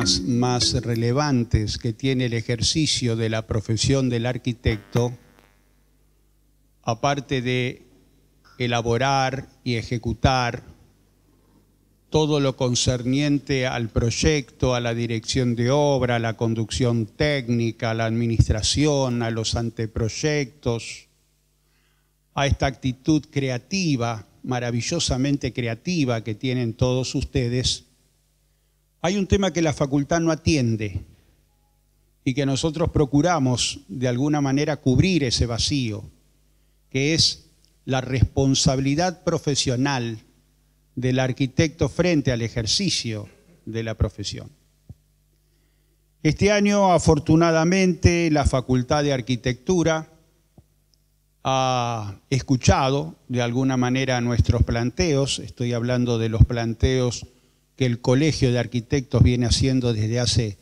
temas más relevantes que tiene el ejercicio de la profesión del arquitecto, aparte de elaborar y ejecutar todo lo concerniente al proyecto, a la dirección de obra, a la conducción técnica, a la administración, a los anteproyectos, a esta actitud creativa, maravillosamente creativa que tienen todos ustedes, hay un tema que la facultad no atiende y que nosotros procuramos de alguna manera cubrir ese vacío, que es la responsabilidad profesional del arquitecto frente al ejercicio de la profesión. Este año, afortunadamente, la Facultad de Arquitectura ha escuchado de alguna manera nuestros planteos. Estoy hablando de los planteos que el Colegio de Arquitectos viene haciendo desde hace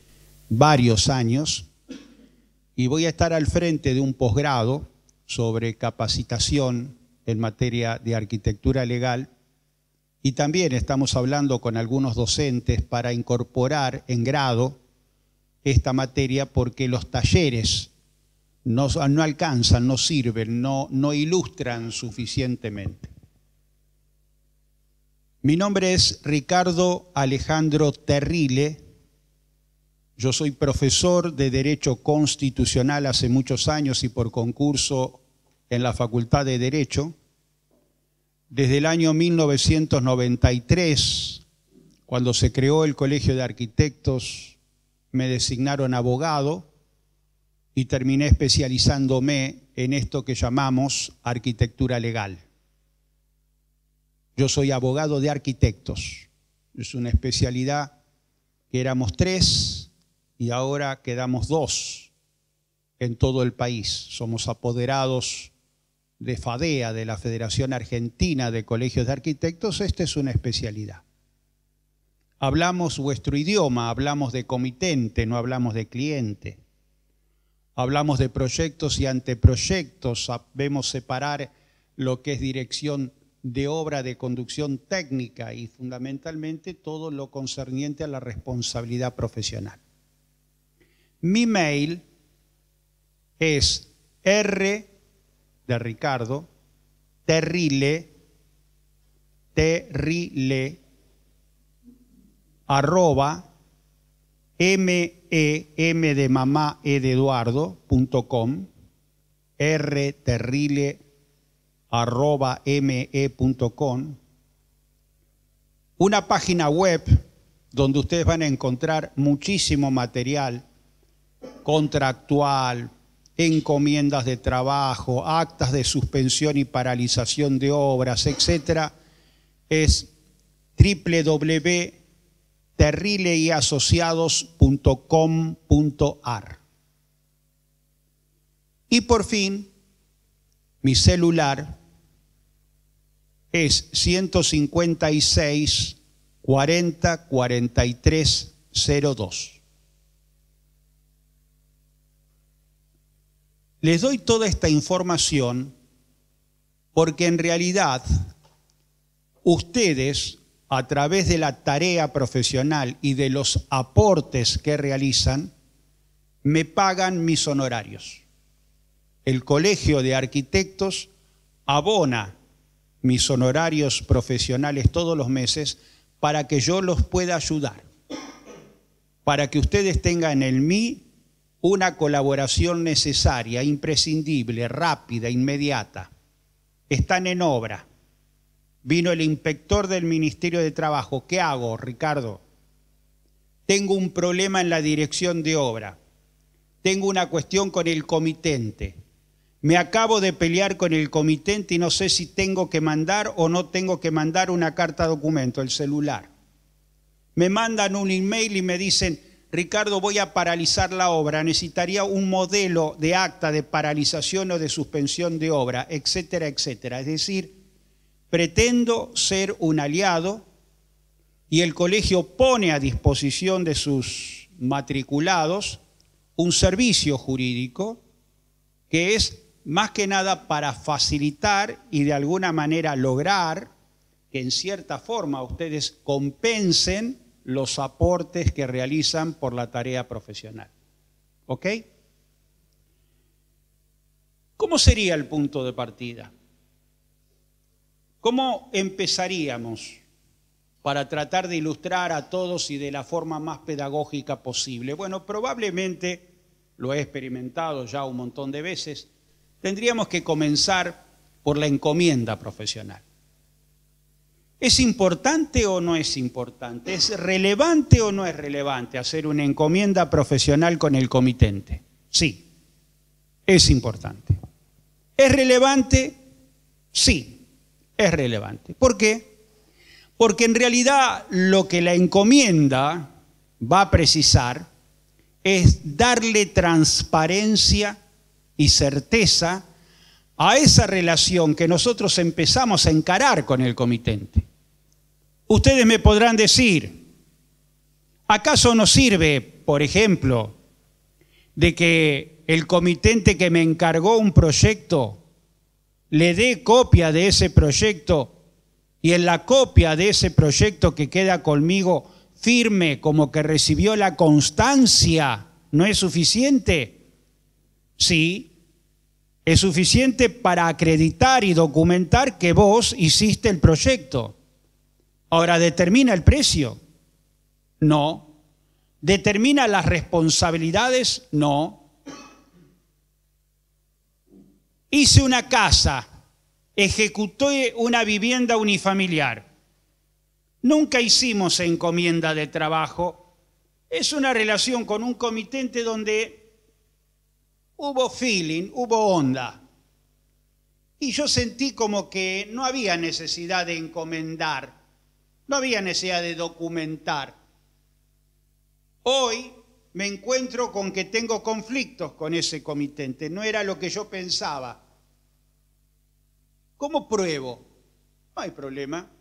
varios años, y voy a estar al frente de un posgrado sobre capacitación en materia de arquitectura legal, y también estamos hablando con algunos docentes para incorporar en grado esta materia, porque los talleres no alcanzan, no sirven, no ilustran suficientemente. Mi nombre es Ricardo Alejandro Terrile. Yo soy profesor de Derecho Constitucional hace muchos años y por concurso en la Facultad de Derecho. Desde el año 1993, cuando se creó el Colegio de Arquitectos, me designaron abogado y terminé especializándome en esto que llamamos arquitectura legal. Yo soy abogado de arquitectos. Es una especialidad que éramos 3 y ahora quedamos 2 en todo el país. Somos apoderados de FADEA, de la Federación Argentina de Colegios de Arquitectos. Esta es una especialidad. Hablamos vuestro idioma, hablamos de comitente, no hablamos de cliente. Hablamos de proyectos y anteproyectos, sabemos separar lo que es dirección de obra, de conducción técnica y fundamentalmente todo lo concerniente a la responsabilidad profesional. Mi mail es R de Ricardo, Terrile, arroba, M de mamá, E de Eduardo.com, rterrile@me.com, una página web donde ustedes van a encontrar muchísimo material contractual, encomiendas de trabajo, actas de suspensión y paralización de obras, etc. Es www.terrileyasociados.com.ar. Y por fin, mi celular es 156 40 43 02. Les doy toda esta información porque en realidad ustedes, a través de la tarea profesional y de los aportes que realizan, me pagan mis honorarios. El Colegio de Arquitectos abona mis honorarios profesionales todos los meses para que yo los pueda ayudar, para que ustedes tengan en mí una colaboración necesaria, imprescindible, rápida, inmediata. Están en obra. Vino el inspector del Ministerio de Trabajo. ¿Qué hago, Ricardo? Tengo un problema en la dirección de obra. Tengo una cuestión con el comitente. Me acabo de pelear con el comitente y no sé si tengo que mandar o no tengo que mandar una carta documento, el celular. Me mandan un email y me dicen: Ricardo, voy a paralizar la obra, necesitaría un modelo de acta de paralización o de suspensión de obra, etcétera, etcétera. Es decir, pretendo ser un aliado y el colegio pone a disposición de sus matriculados un servicio jurídico que es más que nada para facilitar y de alguna manera lograr que en cierta forma ustedes compensen los aportes que realizan por la tarea profesional. ¿Ok? ¿Cómo sería el punto de partida? ¿Cómo empezaríamos para tratar de ilustrar a todos y de la forma más pedagógica posible? Bueno, probablemente, lo he experimentado ya un montón de veces, tendríamos que comenzar por la encomienda profesional. ¿Es importante o no es importante? ¿Es relevante o no es relevante hacer una encomienda profesional con el comitente? Sí, es importante. ¿Es relevante? Sí, es relevante. ¿Por qué? Porque en realidad lo que la encomienda va a precisar es darle transparencia y certeza a esa relación que nosotros empezamos a encarar con el comitente. Ustedes me podrán decir, ¿acaso no sirve, por ejemplo, de que el comitente que me encargó un proyecto le dé copia de ese proyecto y en la copia de ese proyecto que queda conmigo firme como que recibió la constancia? ¿No es suficiente? Sí, es suficiente para acreditar y documentar que vos hiciste el proyecto. Ahora, ¿determina el precio? No. ¿Determina las responsabilidades? No. Hice una casa, ejecuté una vivienda unifamiliar. Nunca hicimos encomienda de trabajo. Es una relación con un comitente donde hubo feeling, hubo onda. Y yo sentí como que no había necesidad de encomendar, no había necesidad de documentar. Hoy me encuentro con que tengo conflictos con ese comitente, no era lo que yo pensaba. ¿Cómo pruebo? No hay problema.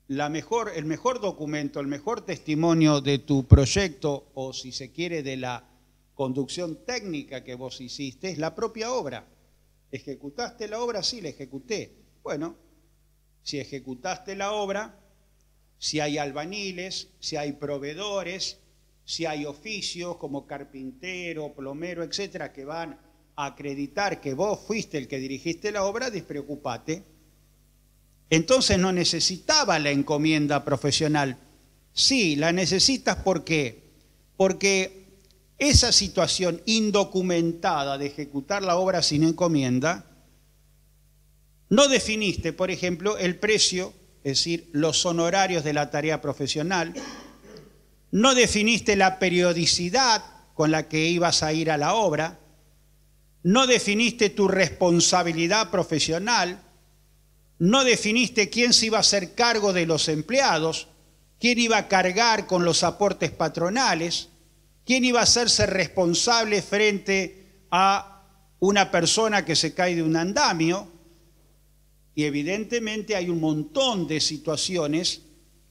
El mejor documento, el mejor testimonio de tu proyecto, o si se quiere de la conducción técnica que vos hiciste, es la propia obra. ¿Ejecutaste la obra? Sí, la ejecuté. Bueno, si ejecutaste la obra, si hay albañiles, si hay proveedores, si hay oficios como carpintero, plomero, etcétera, que van a acreditar que vos fuiste el que dirigiste la obra, despreocupate. Entonces no necesitaba la encomienda profesional. Sí, la necesitas, ¿por qué? Porque esa situación indocumentada de ejecutar la obra sin encomienda, no definiste, por ejemplo, el precio, es decir, los honorarios de la tarea profesional, no definiste la periodicidad con la que ibas a ir a la obra, no definiste tu responsabilidad profesional, no definiste quién se iba a hacer cargo de los empleados, quién iba a cargar con los aportes patronales, quién iba a hacerse responsable frente a una persona que se cae de un andamio. Y evidentemente hay un montón de situaciones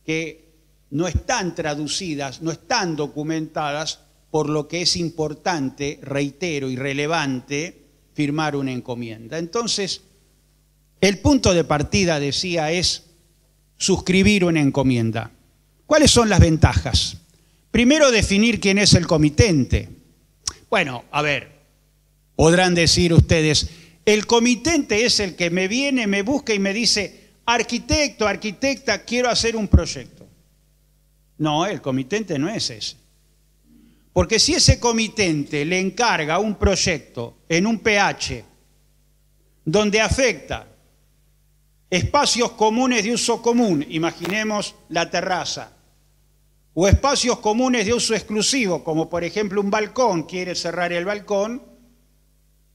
que no están traducidas, no están documentadas, por lo que es importante, reitero, y relevante firmar una encomienda. Entonces, el punto de partida, decía, es suscribir una encomienda. ¿Cuáles son las ventajas? Primero, definir quién es el comitente. Bueno, a ver, podrán decir ustedes, el comitente es el que me viene, me busca y me dice, arquitecto, arquitecta, quiero hacer un proyecto. No, el comitente no es ese. Porque si ese comitente le encarga un proyecto en un PH donde afecta espacios comunes de uso común, imaginemos la terraza, o espacios comunes de uso exclusivo, como por ejemplo un balcón, quiere cerrar el balcón,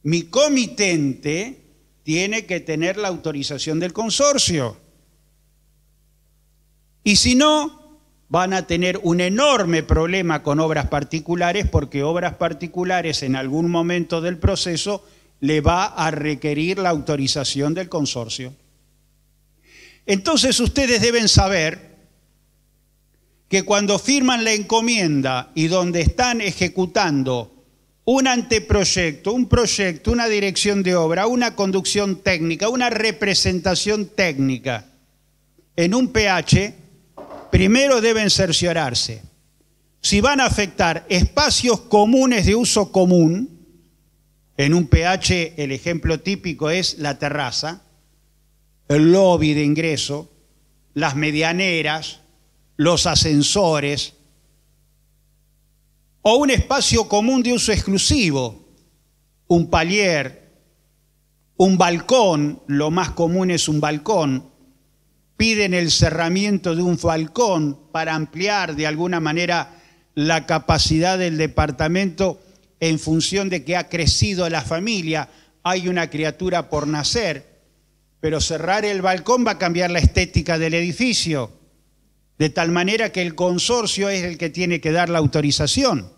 mi comitente tiene que tener la autorización del consorcio. Y si no, van a tener un enorme problema con obras particulares, porque obras particulares en algún momento del proceso le va a requerir la autorización del consorcio. Entonces ustedes deben saber que cuando firman la encomienda y donde están ejecutando un anteproyecto, un proyecto, una dirección de obra, una conducción técnica, una representación técnica en un PH, primero deben cerciorarse si van a afectar espacios comunes de uso común. En un PH el ejemplo típico es la terraza, el lobby de ingreso, las medianeras, los ascensores, o un espacio común de uso exclusivo, un palier, un balcón, lo más común es un balcón. Piden el cerramiento de un balcón para ampliar de alguna manera la capacidad del departamento en función de que ha crecido la familia, hay una criatura por nacer, pero cerrar el balcón va a cambiar la estética del edificio, de tal manera que el consorcio es el que tiene que dar la autorización.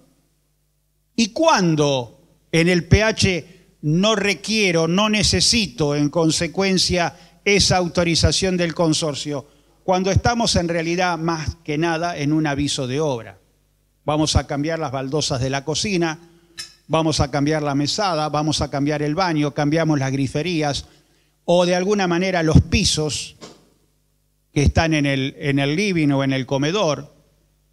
¿Y cuándo en el PH no requiero, no necesito en consecuencia esa autorización del consorcio? Cuando estamos en realidad más que nada en un aviso de obra. Vamos a cambiar las baldosas de la cocina, vamos a cambiar la mesada, vamos a cambiar el baño, cambiamos las griferías o de alguna manera los pisos que están en el living o en el comedor.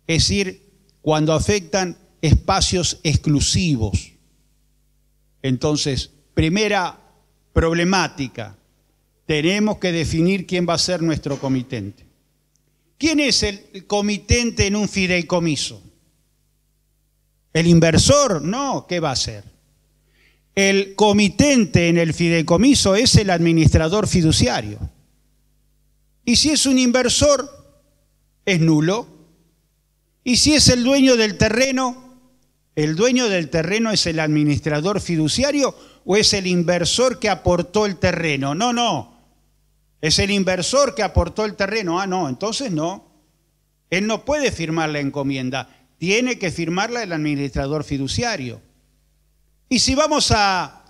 Es decir, cuando afectan espacios exclusivos. Entonces, primera problemática, tenemos que definir quién va a ser nuestro comitente. ¿Quién es el comitente en un fideicomiso? ¿El inversor? No, ¿qué va a ser? El comitente en el fideicomiso es el administrador fiduciario. Y si es un inversor, es nulo. Y si es el dueño del terreno es el administrador fiduciario o es el inversor que aportó el terreno. No, no. Es el inversor que aportó el terreno. Ah, no, entonces no. Él no puede firmar la encomienda. Tiene que firmarla el administrador fiduciario. Y si vamos a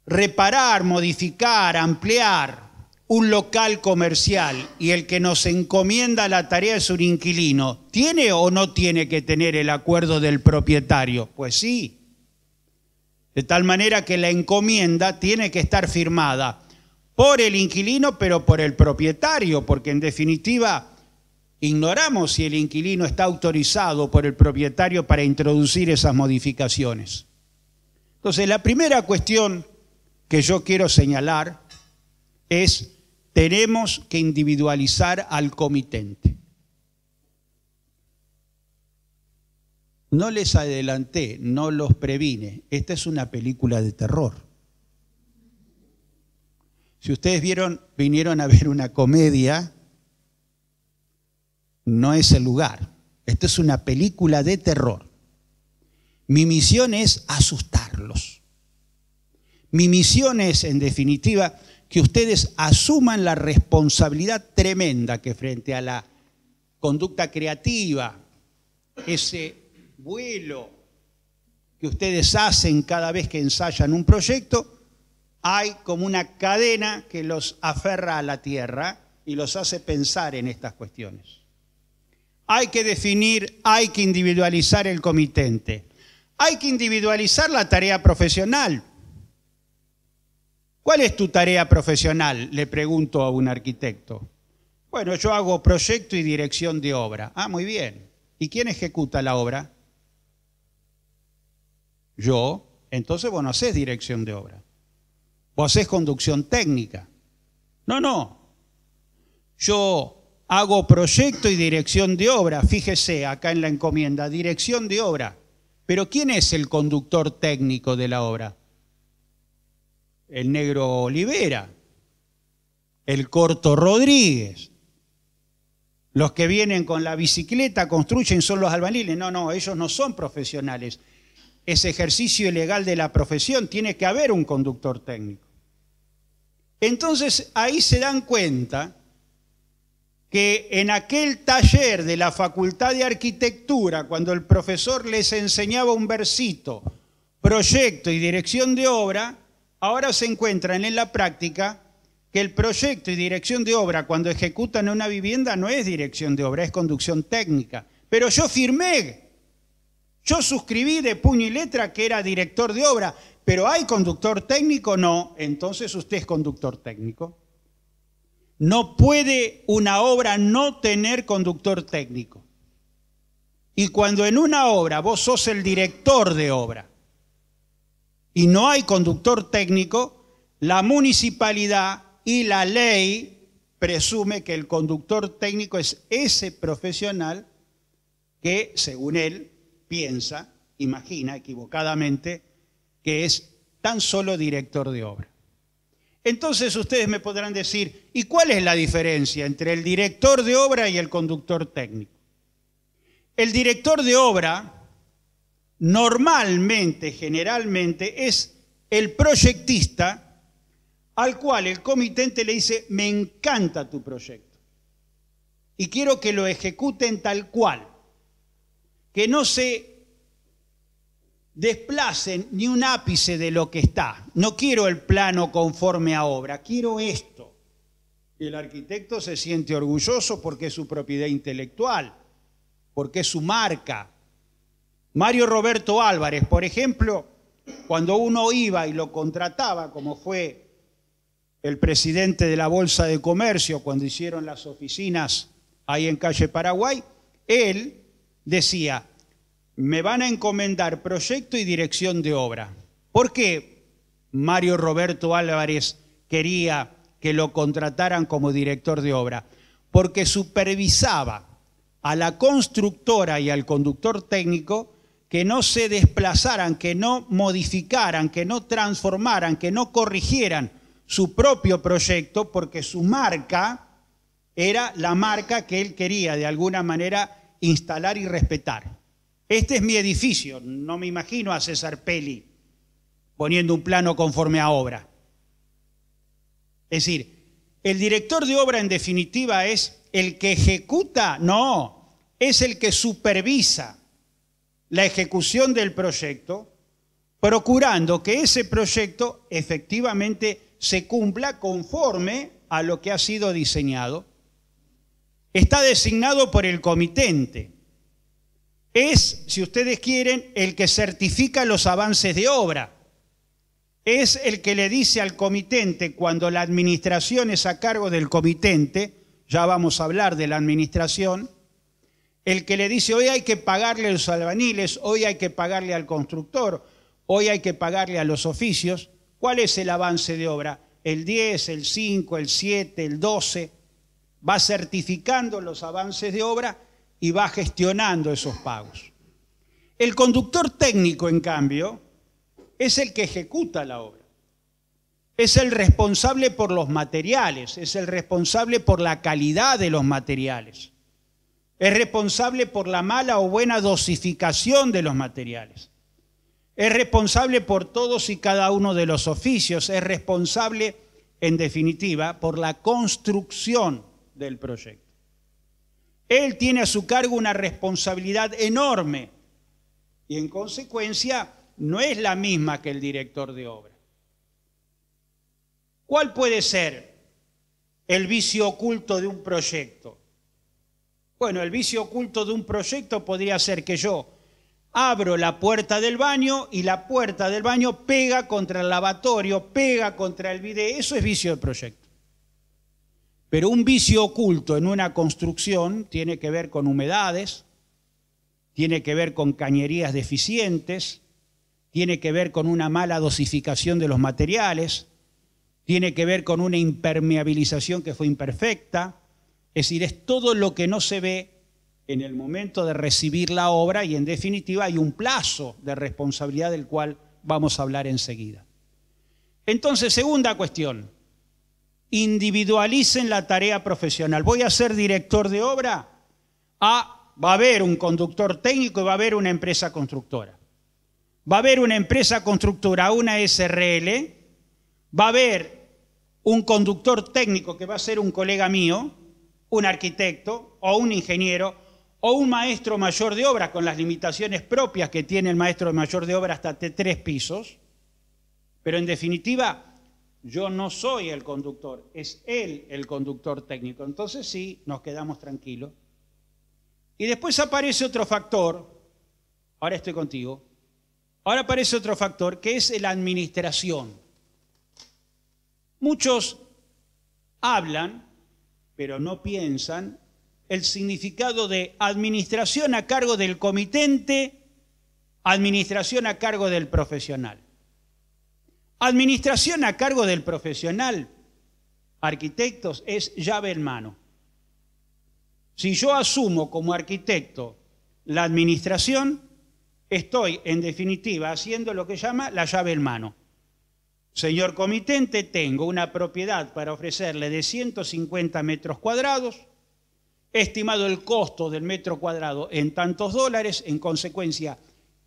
reparar, modificar, ampliar un local comercial y el que nos encomienda la tarea es un inquilino, ¿tiene o no tiene que tener el acuerdo del propietario? Pues sí. De tal manera que la encomienda tiene que estar firmada por el inquilino, pero por el propietario, porque en definitiva ignoramos si el inquilino está autorizado por el propietario para introducir esas modificaciones. Entonces, la primera cuestión que yo quiero señalar es: tenemos que individualizar al comitente. No les adelanté, no los previne. Esta es una película de terror. Si ustedes vinieron a ver una comedia, no es el lugar. Esta es una película de terror. Mi misión es asustarlos. Mi misión es, en definitiva, que ustedes asuman la responsabilidad tremenda que frente a la conducta creativa, ese vuelo que ustedes hacen cada vez que ensayan un proyecto, hay como una cadena que los aferra a la tierra y los hace pensar en estas cuestiones. Hay que definir, hay que individualizar el comitente. Hay que individualizar la tarea profesional. ¿Cuál es tu tarea profesional?, le pregunto a un arquitecto. Bueno, yo hago proyecto y dirección de obra. Ah, muy bien. ¿Y quién ejecuta la obra? Yo. Entonces vos no hacés dirección de obra. Vos hacés conducción técnica. No, no. Yo hago proyecto y dirección de obra. Fíjese acá en la encomienda, dirección de obra. Pero ¿quién es el conductor técnico de la obra? El negro Olivera, el corto Rodríguez. Los que vienen con la bicicleta, construyen, son los albañiles. No, no, ellos no son profesionales. Es ejercicio ilegal de la profesión, tiene que haber un conductor técnico. Entonces ahí se dan cuenta que en aquel taller de la Facultad de Arquitectura, cuando el profesor les enseñaba un versito, proyecto y dirección de obra, ahora se encuentran en la práctica que el proyecto y dirección de obra cuando ejecutan una vivienda no es dirección de obra, es conducción técnica. Pero yo firmé, yo suscribí de puño y letra que era director de obra, pero ¿hay conductor técnico? No, entonces usted es conductor técnico. No puede una obra no tener conductor técnico. Y cuando en una obra vos sos el director de obra y no hay conductor técnico, la municipalidad y la ley presume que el conductor técnico es ese profesional que, según él, piensa, imagina equivocadamente, que es tan solo director de obra. Entonces ustedes me podrán decir, ¿y cuál es la diferencia entre el director de obra y el conductor técnico? El director de obra normalmente, generalmente, es el proyectista al cual el comitente le dice, me encanta tu proyecto y quiero que lo ejecuten tal cual, que no se desplacen ni un ápice de lo que está. No quiero el plano conforme a obra, quiero esto. Y el arquitecto se siente orgulloso porque es su propiedad intelectual, porque es su marca. Mario Roberto Álvarez, por ejemplo, cuando uno iba y lo contrataba, como fue el presidente de la Bolsa de Comercio cuando hicieron las oficinas ahí en calle Paraguay, él decía, me van a encomendar proyecto y dirección de obra. ¿Por qué Mario Roberto Álvarez quería que lo contrataran como director de obra? Porque supervisaba a la constructora y al conductor técnico que no se desplazaran, que no modificaran, que no transformaran, que no corrigieran su propio proyecto, porque su marca era la marca que él quería de alguna manera instalar y respetar. Este es mi edificio, no me imagino a César Pelli poniendo un plano conforme a obra. Es decir, el director de obra en definitiva es el que ejecuta, no, es el que supervisa la ejecución del proyecto, procurando que ese proyecto efectivamente se cumpla conforme a lo que ha sido diseñado. Está designado por el comitente. Es, si ustedes quieren, el que certifica los avances de obra. Es el que le dice al comitente, cuando la administración es a cargo del comitente, ya vamos a hablar de la administración, el que le dice, hoy hay que pagarle a los albañiles, hoy hay que pagarle al constructor, hoy hay que pagarle a los oficios. ¿Cuál es el avance de obra? El 10, el 5, el 7, el 12. Va certificando los avances de obra y va gestionando esos pagos. El conductor técnico, en cambio, es el que ejecuta la obra. Es el responsable por los materiales, es el responsable por la calidad de los materiales. Es responsable por la mala o buena dosificación de los materiales. Es responsable por todos y cada uno de los oficios. Es responsable, en definitiva, por la construcción del proyecto. Él tiene a su cargo una responsabilidad enorme y, en consecuencia, no es la misma que el director de obra. ¿Cuál puede ser el vicio oculto de un proyecto? Bueno, el vicio oculto de un proyecto podría ser que yo abro la puerta del baño y la puerta del baño pega contra el lavatorio, pega contra el bidet. Eso es vicio del proyecto. Pero un vicio oculto en una construcción tiene que ver con humedades, tiene que ver con cañerías deficientes, tiene que ver con una mala dosificación de los materiales, tiene que ver con una impermeabilización que fue imperfecta. Es decir, es todo lo que no se ve en el momento de recibir la obra y, en definitiva, hay un plazo de responsabilidad del cual vamos a hablar enseguida. Entonces, segunda cuestión, individualicen la tarea profesional. Voy a ser director de obra, va a haber un conductor técnico y va a haber una empresa constructora. Va a haber una empresa constructora, una SRL, va a haber un conductor técnico que va a ser un colega mío, un arquitecto o un ingeniero o un maestro mayor de obra con las limitaciones propias que tiene el maestro mayor de obra hasta 3 pisos, pero en definitiva yo no soy el conductor, es él el conductor técnico. Entonces sí, nos quedamos tranquilos. Y después aparece otro factor, ahora estoy contigo, ahora aparece otro factor que es la administración. Muchos hablan pero no piensan el significado de administración a cargo del comitente, administración a cargo del profesional. Administración a cargo del profesional, arquitectos, es llave en mano. Si yo asumo como arquitecto la administración, estoy en definitiva haciendo lo que llama la llave en mano. Señor comitente, tengo una propiedad para ofrecerle de 150 metros cuadrados, estimado el costo del metro cuadrado en tantos dólares, en consecuencia,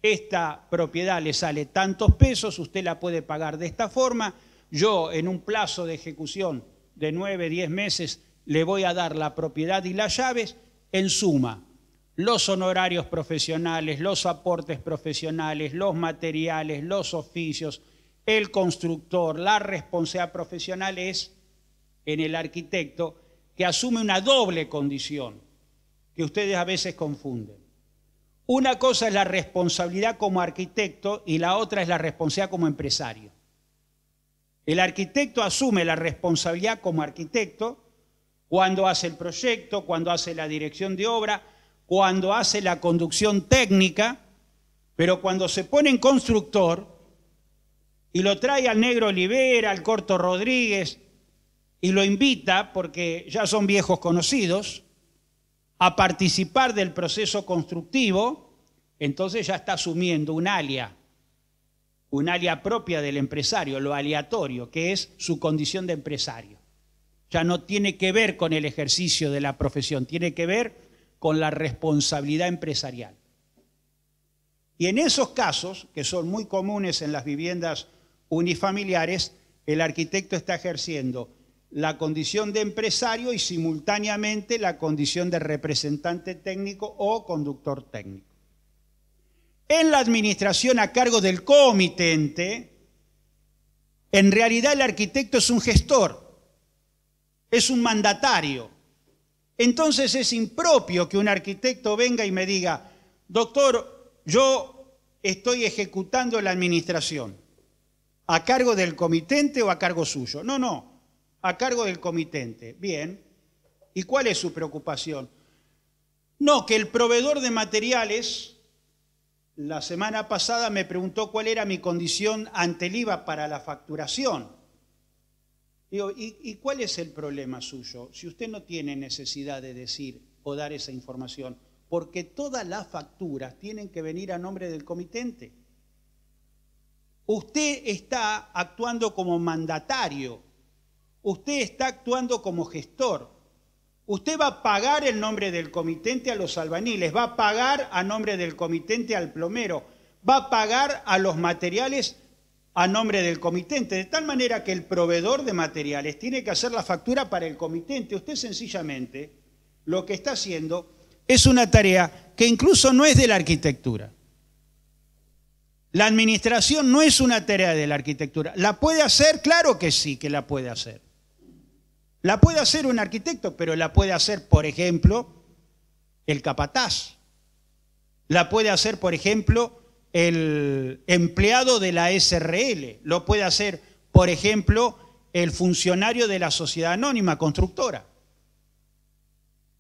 esta propiedad le sale tantos pesos, usted la puede pagar de esta forma, yo en un plazo de ejecución de 9, 10 meses le voy a dar la propiedad y las llaves, en suma, los honorarios profesionales, los aportes profesionales, los materiales, los oficios, el constructor, la responsabilidad profesional es en el arquitecto que asume una doble condición que ustedes a veces confunden. Una cosa es la responsabilidad como arquitecto y la otra es la responsabilidad como empresario. El arquitecto asume la responsabilidad como arquitecto cuando hace el proyecto, cuando hace la dirección de obra, cuando hace la conducción técnica, pero cuando se pone en constructor y lo trae al Negro Olivera, al Corto Rodríguez, y lo invita, porque ya son viejos conocidos, a participar del proceso constructivo, entonces ya está asumiendo un alia propia del empresario, lo aleatorio, que es su condición de empresario. Ya no tiene que ver con el ejercicio de la profesión, tiene que ver con la responsabilidad empresarial. Y en esos casos, que son muy comunes en las viviendas unifamiliares, el arquitecto está ejerciendo la condición de empresario y simultáneamente la condición de representante técnico o conductor técnico. En la administración a cargo del comitente, en realidad el arquitecto es un gestor, es un mandatario. Entonces es impropio que un arquitecto venga y me diga, doctor, yo estoy ejecutando la administración, ¿a cargo del comitente o a cargo suyo? No, a cargo del comitente. Bien. ¿Y cuál es su preocupación? No, que el proveedor de materiales la semana pasada me preguntó cuál era mi condición ante el IVA para la facturación. Digo, ¿y cuál es el problema suyo? Si usted no tiene necesidad de decir o dar esa información, porque todas las facturas tienen que venir a nombre del comitente. Usted está actuando como mandatario, usted está actuando como gestor. Usted va a pagar en nombre del comitente a los albañiles, va a pagar a nombre del comitente al plomero, va a pagar a los materiales a nombre del comitente, de tal manera que el proveedor de materiales tiene que hacer la factura para el comitente. Usted sencillamente lo que está haciendo es una tarea que incluso no es de la arquitectura. La administración no es una tarea de la arquitectura. ¿La puede hacer? Claro que sí que la puede hacer. La puede hacer un arquitecto, pero la puede hacer, por ejemplo, el capataz. La puede hacer, por ejemplo, el empleado de la SRL. Lo puede hacer, por ejemplo, el funcionario de la sociedad anónima constructora.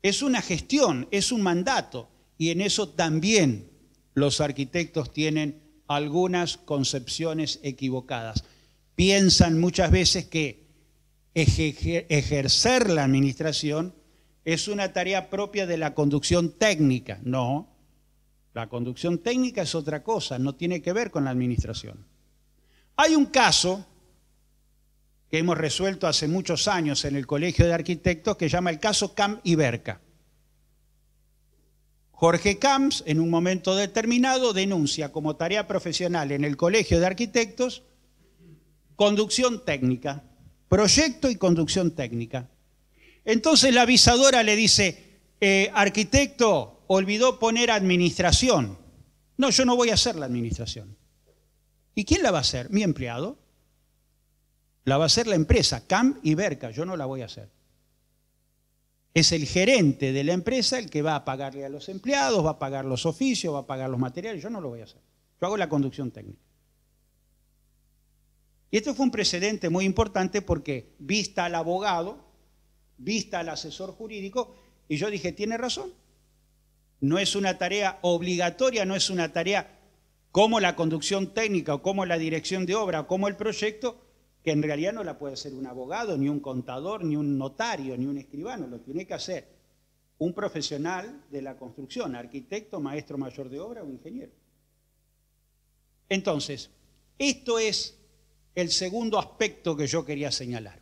Es una gestión, es un mandato. Y en eso también los arquitectos tienen algunas concepciones equivocadas. Piensan muchas veces que ejercer la administración es una tarea propia de la conducción técnica. No, la conducción técnica es otra cosa, no tiene que ver con la administración. Hay un caso que hemos resuelto hace muchos años en el Colegio de Arquitectos que se llama el caso Camps y Berca. Jorge Camps, en un momento determinado, denuncia como tarea profesional en el Colegio de Arquitectos conducción técnica, proyecto y conducción técnica. Entonces la avisadora le dice, arquitecto, olvidó poner administración. No, yo no voy a hacer la administración. ¿Y quién la va a hacer? Mi empleado. La va a hacer la empresa, Camps y Berca, yo no la voy a hacer. Es el gerente de la empresa el que va a pagarle a los empleados, va a pagar los oficios, va a pagar los materiales, yo no lo voy a hacer. Yo hago la conducción técnica. Y esto fue un precedente muy importante porque, vista al abogado, vista al asesor jurídico, y yo dije, tiene razón. No es una tarea obligatoria, no es una tarea como la conducción técnica o como la dirección de obra o como el proyecto, que en realidad no la puede hacer un abogado, ni un contador, ni un notario, ni un escribano, lo tiene que hacer un profesional de la construcción, arquitecto, maestro mayor de obra o ingeniero. Entonces, esto es el segundo aspecto que yo quería señalar,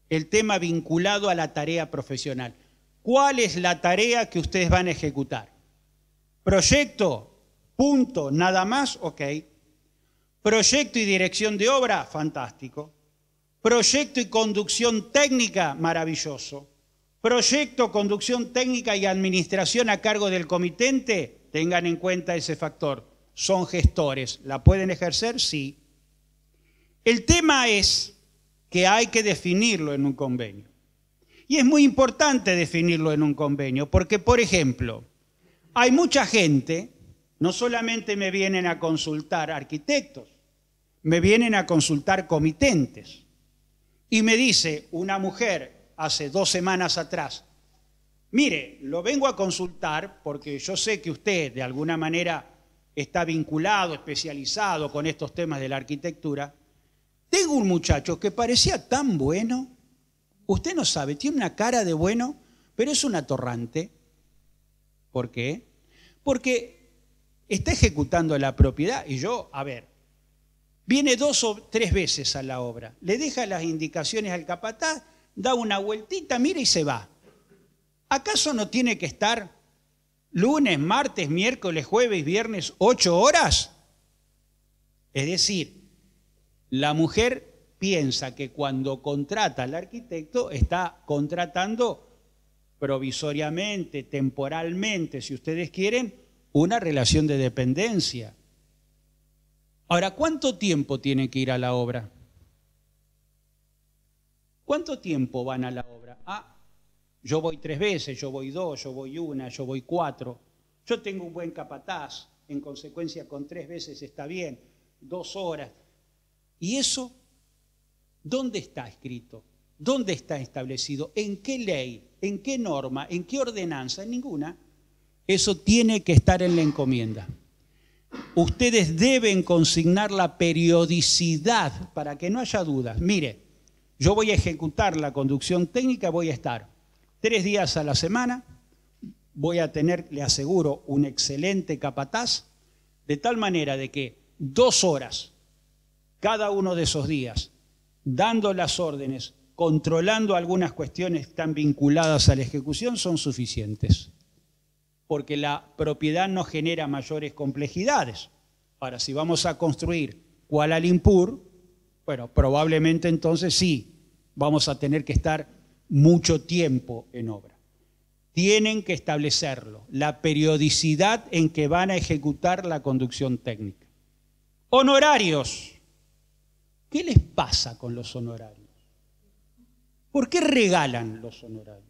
el tema vinculado a la tarea profesional. ¿Cuál es la tarea que ustedes van a ejecutar? ¿Proyecto? Punto, nada más, ok. ¿Proyecto y dirección de obra? Fantástico. ¿Proyecto y conducción técnica? Maravilloso. ¿Proyecto, conducción técnica y administración a cargo del comitente? Tengan en cuenta ese factor. Son gestores. ¿La pueden ejercer? Sí. El tema es que hay que definirlo en un convenio. Y es muy importante definirlo en un convenio, porque, por ejemplo, hay mucha gente, no solamente me vienen a consultar arquitectos, me vienen a consultar comitentes. Y me dice una mujer hace 2 semanas atrás, mire, lo vengo a consultar porque yo sé que usted de alguna manera está vinculado, especializado con estos temas de la arquitectura. Tengo un muchacho que parecía tan bueno. Usted no sabe, tiene una cara de bueno, pero es un atorrante. ¿Por qué? Porque está ejecutando la propiedad y yo, a ver, viene 2 o 3 veces a la obra, le deja las indicaciones al capataz, da una vueltita, mira y se va. ¿Acaso no tiene que estar lunes, martes, miércoles, jueves, viernes, 8 horas? Es decir, la mujer piensa que cuando contrata al arquitecto está contratando provisoriamente, temporalmente, si ustedes quieren, una relación de dependencia. Ahora, ¿cuánto tiempo tienen que ir a la obra? ¿Cuánto tiempo van a la obra? Yo voy 3 veces, yo voy 2, yo voy 1, yo voy 4. Yo tengo un buen capataz, en consecuencia con 3 veces está bien, 2 horas. ¿Y eso dónde está escrito? ¿Dónde está establecido? ¿En qué ley? ¿En qué norma? ¿En qué ordenanza? En ninguna. Eso tiene que estar en la encomienda. Ustedes deben consignar la periodicidad para que no haya dudas. Mire, yo voy a ejecutar la conducción técnica, voy a estar 3 días a la semana, voy a tener, le aseguro, un excelente capataz, de tal manera de que 2 horas cada uno de esos días, dando las órdenes, controlando algunas cuestiones que están vinculadas a la ejecución, son suficientes. Porque la propiedad no genera mayores complejidades. Ahora, si vamos a construir Kuala Lumpur, bueno, probablemente entonces sí, vamos a tener que estar mucho tiempo en obra. Tienen que establecerlo, la periodicidad en que van a ejecutar la conducción técnica. Honorarios. ¿Qué les pasa con los honorarios? ¿Por qué regalan los honorarios?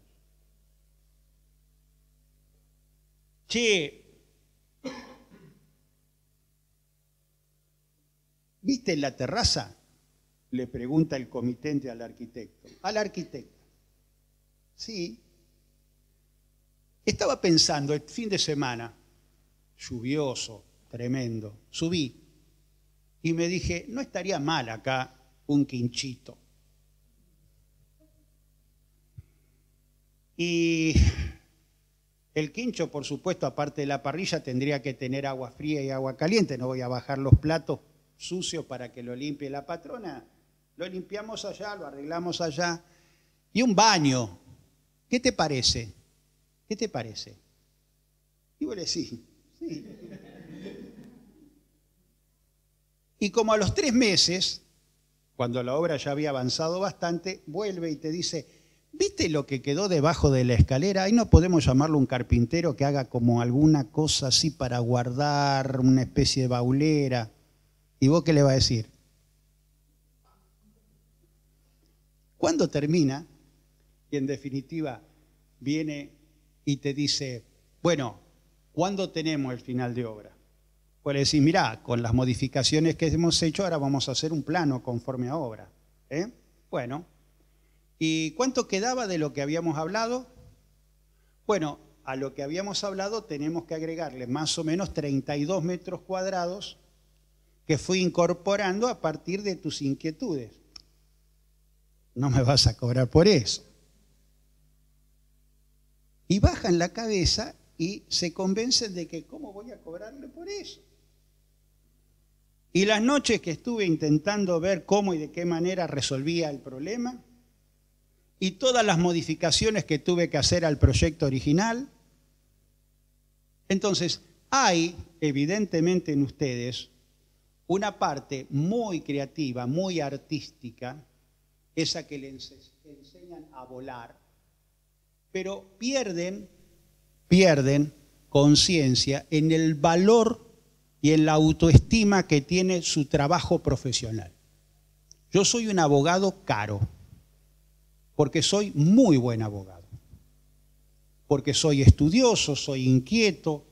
Che, ¿viste la terraza? Le pregunta el comitente al arquitecto. Al arquitecto. Sí. Estaba pensando el fin de semana, lluvioso, tremendo, subí y me dije, no estaría mal acá un quinchito. Y el quincho, por supuesto, aparte de la parrilla, tendría que tener agua fría y agua caliente. No voy a bajar los platos sucios para que lo limpie la patrona. Lo limpiamos allá, lo arreglamos allá. Y un baño. ¿Qué te parece? ¿Qué te parece? Y vos le decís, sí. Y como a los 3 meses, cuando la obra ya había avanzado bastante, vuelve y te dice, ¿viste lo que quedó debajo de la escalera? Ahí no podemos llamarlo un carpintero que haga como alguna cosa así para guardar una especie de baulera. ¿Y vos qué le vas a decir? ¿Cuándo termina? Y en definitiva viene y te dice, bueno, ¿cuándo tenemos el final de obra? Pues le decís, mirá, con las modificaciones que hemos hecho, ahora vamos a hacer un plano conforme a obra. Bueno, ¿Y cuánto quedaba de lo que habíamos hablado? Bueno, a lo que habíamos hablado tenemos que agregarle más o menos 32 metros cuadrados que fui incorporando a partir de tus inquietudes. No me vas a cobrar por eso. Y bajan la cabeza y se convencen de que ¿cómo voy a cobrarle por eso? Y las noches que estuve intentando ver cómo y de qué manera resolvía el problema, y todas las modificaciones que tuve que hacer al proyecto original. Entonces, hay evidentemente en ustedes una parte muy creativa, muy artística, esa que les enseñan a volar, pero pierden conciencia en el valor y en la autoestima que tiene su trabajo profesional. Yo soy un abogado caro, porque soy muy buen abogado, porque soy estudioso, soy inquieto,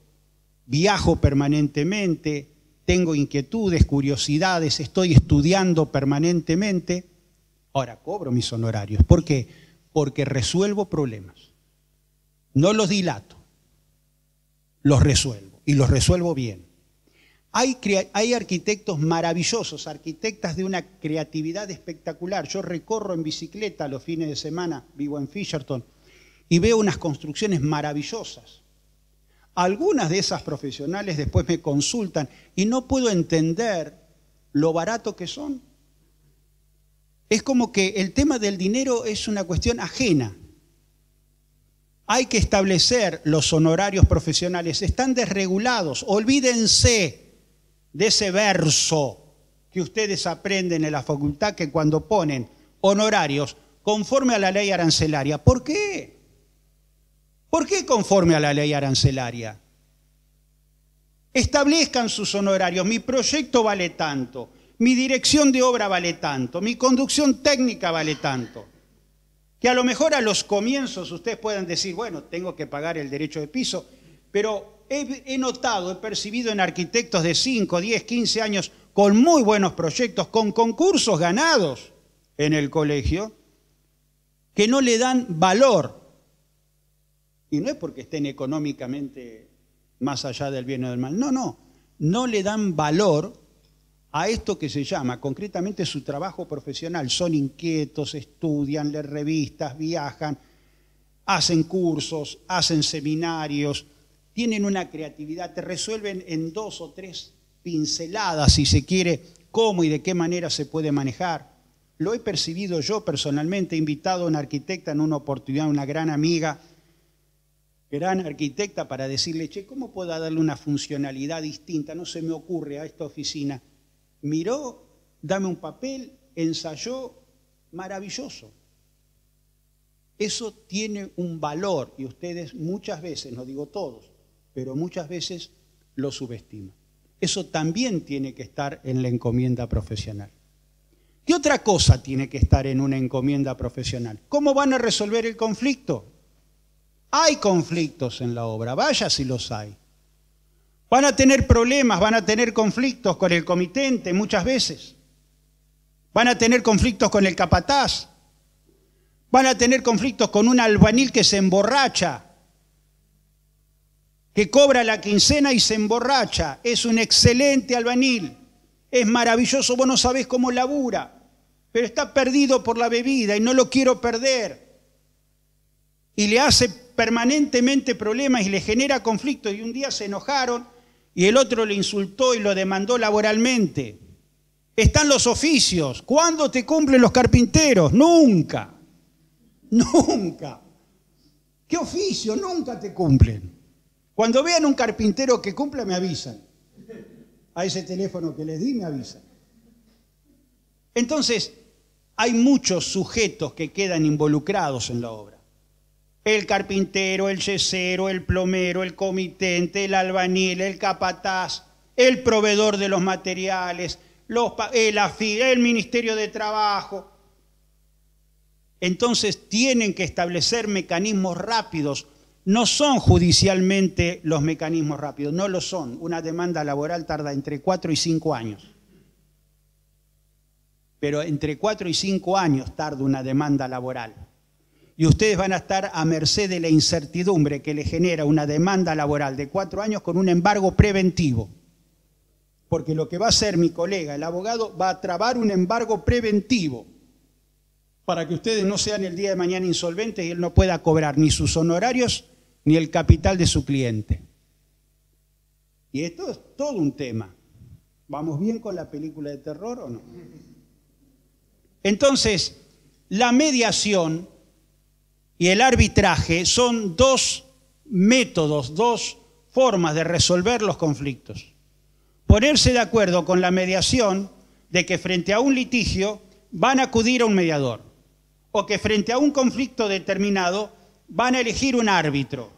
viajo permanentemente, tengo inquietudes, curiosidades, estoy estudiando permanentemente. Ahora cobro mis honorarios. ¿Por qué? Porque resuelvo problemas. No los dilato, los resuelvo y los resuelvo bien. Hay arquitectos maravillosos, arquitectas de una creatividad espectacular. Yo recorro en bicicleta los fines de semana, vivo en Fisherton, y veo unas construcciones maravillosas. Algunas de esas profesionales después me consultan y no puedo entender lo barato que son. Es como que el tema del dinero es una cuestión ajena. Hay que establecer los honorarios profesionales, están desregulados, olvídense de ese verso que ustedes aprenden en la facultad que cuando ponen honorarios conforme a la ley arancelaria. ¿Por qué? ¿Por qué conforme a la ley arancelaria? Establezcan sus honorarios. Mi proyecto vale tanto, mi dirección de obra vale tanto, mi conducción técnica vale tanto. Que a lo mejor a los comienzos ustedes puedan decir, bueno, tengo que pagar el derecho de piso, pero he notado, he percibido en arquitectos de 5, 10, 15 años con muy buenos proyectos, con concursos ganados en el colegio, que no le dan valor. Y no es porque estén económicamente más allá del bien o del mal. No le dan valor a esto que se llama concretamente su trabajo profesional. Son inquietos, estudian, leen revistas, viajan, hacen cursos, hacen seminarios, tienen una creatividad, te resuelven en 2 o 3 pinceladas, si se quiere, cómo y de qué manera se puede manejar. Lo he percibido yo personalmente, he invitado a una arquitecta en una oportunidad, una gran amiga, gran arquitecta, para decirle, che, ¿cómo puedo darle una funcionalidad distinta? No se me ocurre a esta oficina. Miró, dame un papel, ensayó, maravilloso. Eso tiene un valor y ustedes muchas veces, no digo todos, pero muchas veces lo subestiman. Eso también tiene que estar en la encomienda profesional. ¿Qué otra cosa tiene que estar en una encomienda profesional? ¿Cómo van a resolver el conflicto? Hay conflictos en la obra, vaya si los hay. Van a tener problemas, van a tener conflictos con el comitente muchas veces. Van a tener conflictos con el capataz. Van a tener conflictos con un albañil que se emborracha, que cobra la quincena y se emborracha. Es un excelente albañil, es maravilloso, vos no sabés cómo labura, pero está perdido por la bebida y no lo quiero perder. Y le hace permanentemente problemas y le genera conflictos, y un día se enojaron y el otro le insultó y lo demandó laboralmente. Están los oficios. ¿Cuándo te cumplen los carpinteros? Nunca. Nunca. ¿Qué oficio? Nunca te cumplen. Cuando vean un carpintero que cumpla, me avisan. A ese teléfono que les di, me avisan. Entonces, hay muchos sujetos que quedan involucrados en la obra. El carpintero, el yesero, el plomero, el comitente, el albañil, el capataz, el proveedor de los materiales, el Ministerio de Trabajo. Entonces tienen que establecer mecanismos rápidos. No son judicialmente los mecanismos rápidos, no lo son. Una demanda laboral tarda entre 4 y 5 años. pero entre 4 y 5 años tarda una demanda laboral. Y ustedes van a estar a merced de la incertidumbre que le genera una demanda laboral de 4 años con un embargo preventivo. Porque lo que va a hacer mi colega, el abogado, va a trabar un embargo preventivo para que ustedes no sean el día de mañana insolventes y él no pueda cobrar ni sus honorarios ni el capital de su cliente. Y esto es todo un tema. ¿Vamos bien con la película de terror o no? Entonces, la mediación y el arbitraje son dos métodos, dos formas de resolver los conflictos. Ponerse de acuerdo con la mediación de que frente a un litigio van a acudir a un mediador o que frente a un conflicto determinado van a elegir un árbitro.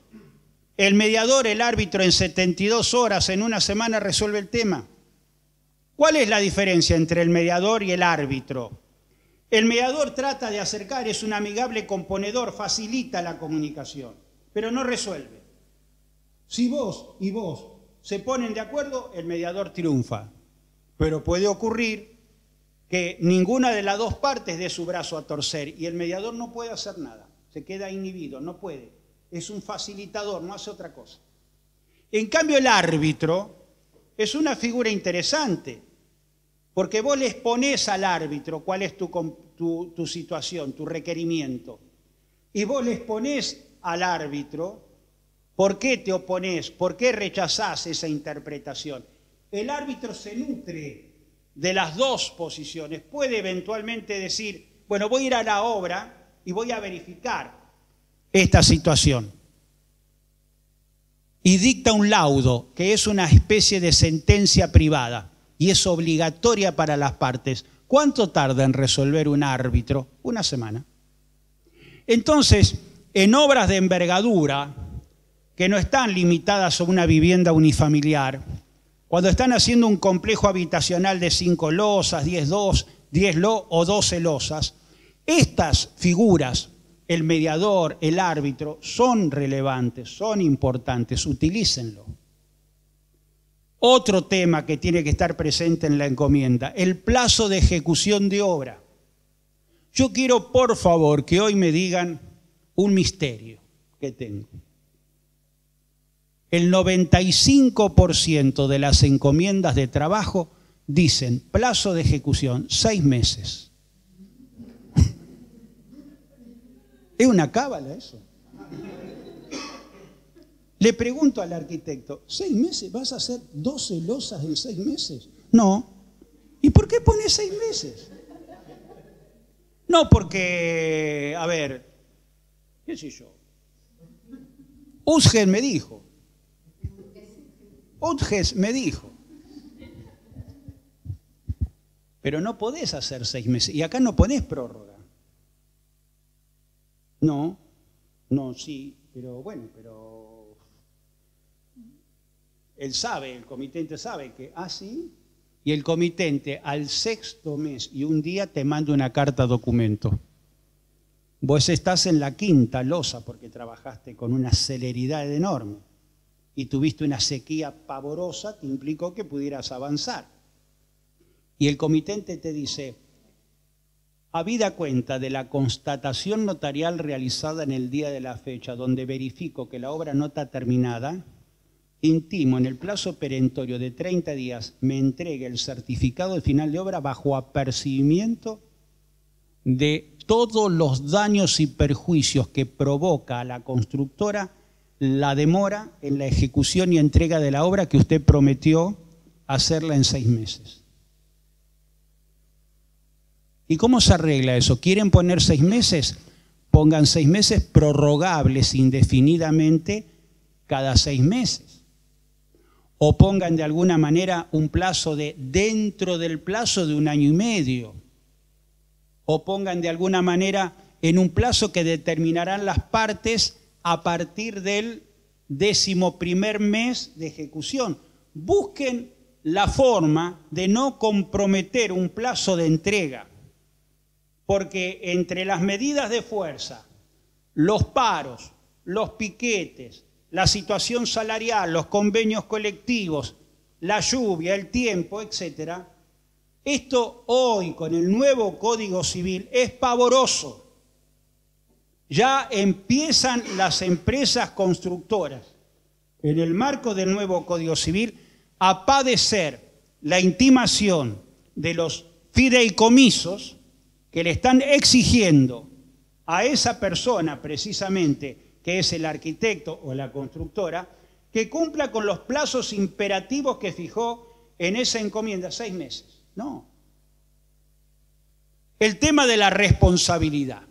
El mediador, el árbitro en 72 horas, en una semana resuelve el tema. ¿Cuál es la diferencia entre el mediador y el árbitro? El mediador trata de acercar, es un amigable componedor, facilita la comunicación, pero no resuelve. Si vos y vos se ponen de acuerdo, el mediador triunfa. Pero puede ocurrir que ninguna de las dos partes dé su brazo a torcer y el mediador no puede hacer nada. Se queda inhibido, no puede. Es un facilitador, no hace otra cosa. En cambio, el árbitro es una figura interesante, porque vos le exponés al árbitro cuál es tu situación, tu requerimiento. Y vos le exponés al árbitro por qué te oponés, por qué rechazás esa interpretación. El árbitro se nutre de las dos posiciones. Puede eventualmente decir, bueno, voy a ir a la obra y voy a verificar esta situación. Y dicta un laudo, que es una especie de sentencia privada y es obligatoria para las partes. ¿Cuánto tarda en resolver un árbitro? Una semana. Entonces, en obras de envergadura, que no están limitadas a una vivienda unifamiliar, cuando están haciendo un complejo habitacional de 5 losas, 10 o 12 losas, estas figuras, el mediador, el árbitro, son relevantes, son importantes, utilícenlo. Otro tema que tiene que estar presente en la encomienda, el plazo de ejecución de obra. Yo quiero, por favor, que hoy me digan un misterio que tengo. El 95% de las encomiendas de trabajo dicen plazo de ejecución 6 meses. Es una cábala eso. Le pregunto al arquitecto, ¿6 meses? ¿Vas a hacer 12 losas en 6 meses? No. ¿Y por qué pones 6 meses? No, porque, a ver, qué sé yo. Utges me dijo. Pero no podés hacer 6 meses. Y acá no ponés prórroga. No, sí, pero bueno, pero él sabe, el comitente sabe que, sí, y el comitente al 6º mes y un día te manda una carta documento. Vos estás en la 5ª losa porque trabajaste con una celeridad enorme y tuviste una sequía pavorosa que implicó que pudieras avanzar. Y el comitente te dice, habida cuenta de la constatación notarial realizada en el día de la fecha, donde verifico que la obra no está terminada, intimo en el plazo perentorio de 30 días me entregue el certificado de final de obra bajo apercibimiento de todos los daños y perjuicios que provoca a la constructora la demora en la ejecución y entrega de la obra que usted prometió hacerla en 6 meses. ¿Y cómo se arregla eso? ¿Quieren poner 6 meses? Pongan 6 meses prorrogables indefinidamente cada 6 meses. O pongan de alguna manera un plazo de dentro del plazo de 1 año y medio. O pongan de alguna manera en un plazo que determinarán las partes a partir del 11º mes de ejecución. Busquen la forma de no comprometer un plazo de entrega. Porque entre las medidas de fuerza, los paros, los piquetes, la situación salarial, los convenios colectivos, la lluvia, el tiempo, etc., Esto hoy, con el nuevo Código Civil, es pavoroso. Ya empiezan las empresas constructoras, en el marco del nuevo Código Civil, a padecer la intimación de los fideicomisos que le están exigiendo a esa persona, precisamente, que es el arquitecto o la constructora, que cumpla con los plazos imperativos que fijó en esa encomienda, 6 meses. No. El tema de la responsabilidad.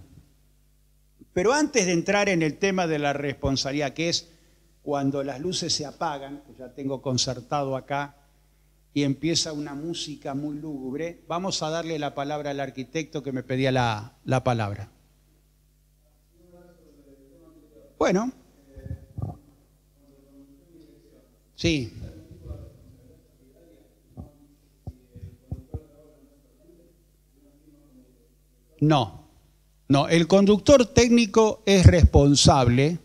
Pero antes de entrar en el tema de la responsabilidad, que es cuando las luces se apagan, que ya tengo concertado acá, y empieza una música muy lúgubre, vamos a darle la palabra al arquitecto que me pedía la palabra. Bueno. Sí. No, el conductor técnico es responsable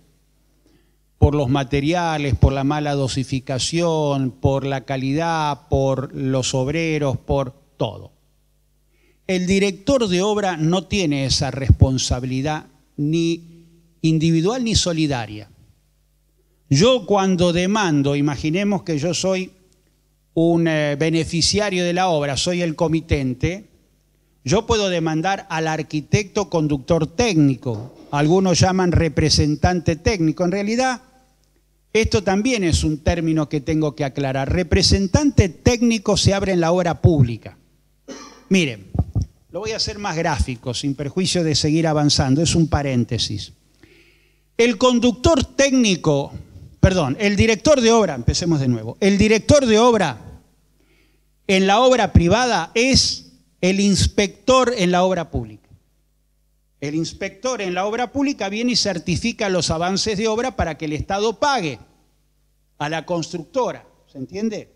por los materiales, por la mala dosificación, por la calidad, por los obreros, por todo. El director de obra no tiene esa responsabilidad ni individual ni solidaria. Yo cuando demando, imaginemos que yo soy un beneficiario de la obra, soy el comitente, yo puedo demandar al arquitecto conductor técnico, algunos llaman representante técnico, en realidad esto también es un término que tengo que aclarar. Representante técnico se abre en la obra pública. Miren, lo voy a hacer más gráfico, sin perjuicio de seguir avanzando, es un paréntesis. El conductor técnico, el director de obra, empecemos de nuevo. El director de obra en la obra privada es el inspector en la obra pública. El inspector en la obra pública viene y certifica los avances de obra para que el Estado pague a la constructora. ¿Se entiende?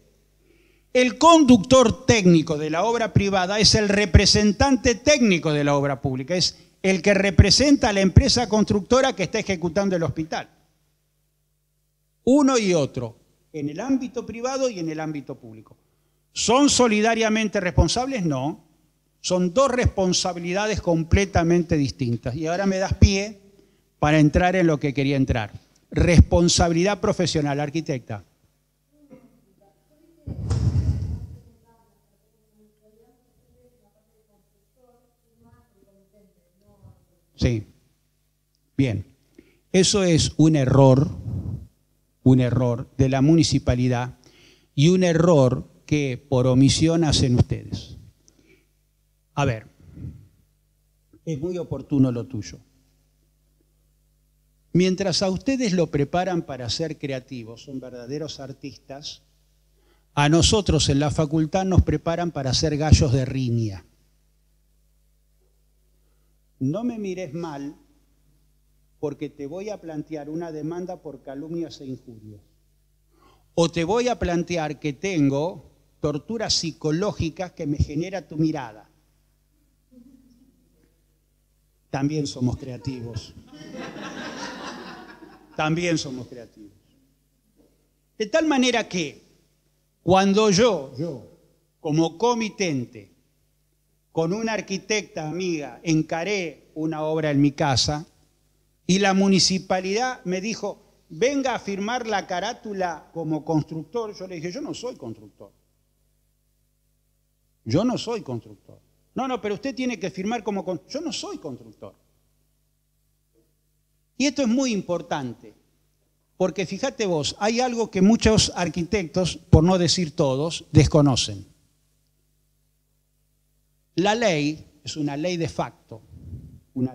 El conductor técnico de la obra privada es el representante técnico de la obra pública. Es el que representa a la empresa constructora que está ejecutando el hospital. Uno y otro, en el ámbito privado y en el ámbito público. ¿Son solidariamente responsables? No. Son dos responsabilidades completamente distintas. Y ahora me das pie para entrar en lo que quería entrar. Responsabilidad profesional, arquitecta. Sí. Bien. Eso es un error de la municipalidad y un error que por omisión hacen ustedes. A ver, es muy oportuno lo tuyo. Mientras a ustedes lo preparan para ser creativos, son verdaderos artistas, a nosotros en la facultad nos preparan para ser gallos de riña. No me mires mal porque te voy a plantear una demanda por calumnias e injurias. O te voy a plantear que tengo torturas psicológicas que me genera tu mirada. También somos creativos. También somos creativos. De tal manera que cuando yo, como comitente, con una arquitecta amiga, encaré una obra en mi casa y la municipalidad me dijo, venga a firmar la carátula como constructor, yo le dije, yo no soy constructor. Yo no soy constructor. No, pero usted tiene que firmar como constructor. Yo no soy constructor. Y esto es muy importante, porque fíjate vos, hay algo que muchos arquitectos, por no decir todos, desconocen. La ley es una ley de facto, una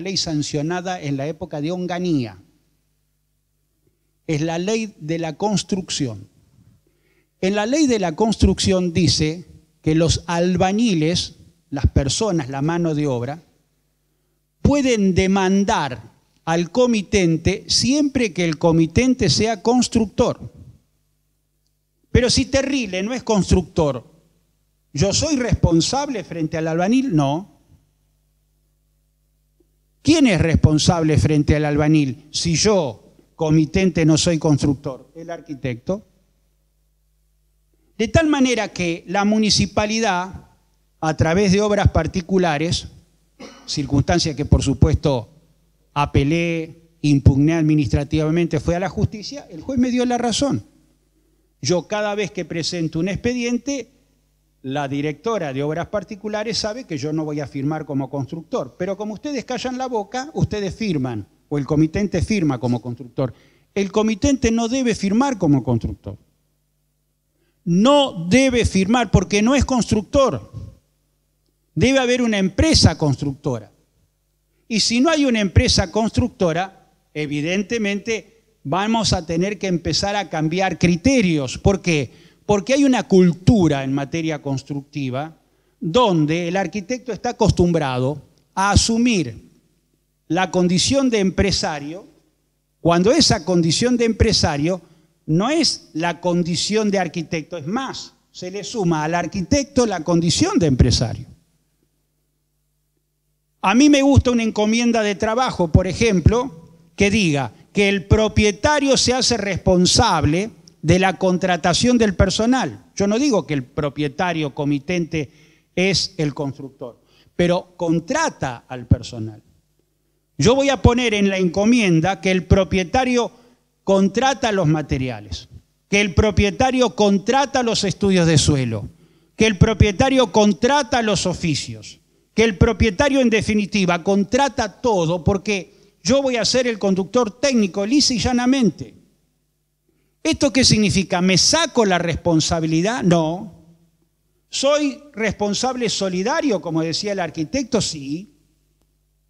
ley sancionada en la época de Onganía. Es la ley de la construcción. En la ley de la construcción dice que los albañiles, las personas, la mano de obra, pueden demandar al comitente siempre que el comitente sea constructor. Pero si Terrile no es constructor, ¿yo soy responsable frente al albañil? No. ¿Quién es responsable frente al albañil si yo, comitente, no soy constructor? El arquitecto. De tal manera que la municipalidad, a través de obras particulares, circunstancia que por supuesto apelé, impugné administrativamente, fue a la justicia, el juez me dio la razón. Yo cada vez que presento un expediente, la directora de obras particulares sabe que yo no voy a firmar como constructor, pero como ustedes callan la boca, ustedes firman, o el comitente firma como constructor. El comitente no debe firmar como constructor. No debe firmar porque no es constructor. Debe haber una empresa constructora. Y si no hay una empresa constructora, evidentemente vamos a tener que empezar a cambiar criterios. ¿Por qué? Porque hay una cultura en materia constructiva donde el arquitecto está acostumbrado a asumir la condición de empresario, cuando esa condición de empresario no es la condición de arquitecto, es más, se le suma al arquitecto la condición de empresario. A mí me gusta una encomienda de trabajo, por ejemplo, que diga que el propietario se hace responsable de la contratación del personal. Yo no digo que el propietario comitente es el constructor, pero contrata al personal. Yo voy a poner en la encomienda que el propietario contrata los materiales, que el propietario contrata los estudios de suelo, que el propietario contrata los oficios, que el propietario en definitiva contrata todo porque yo voy a ser el conductor técnico lisa y llanamente. ¿Esto qué significa? ¿Me saco la responsabilidad? No. ¿Soy responsable solidario, como decía el arquitecto? Sí.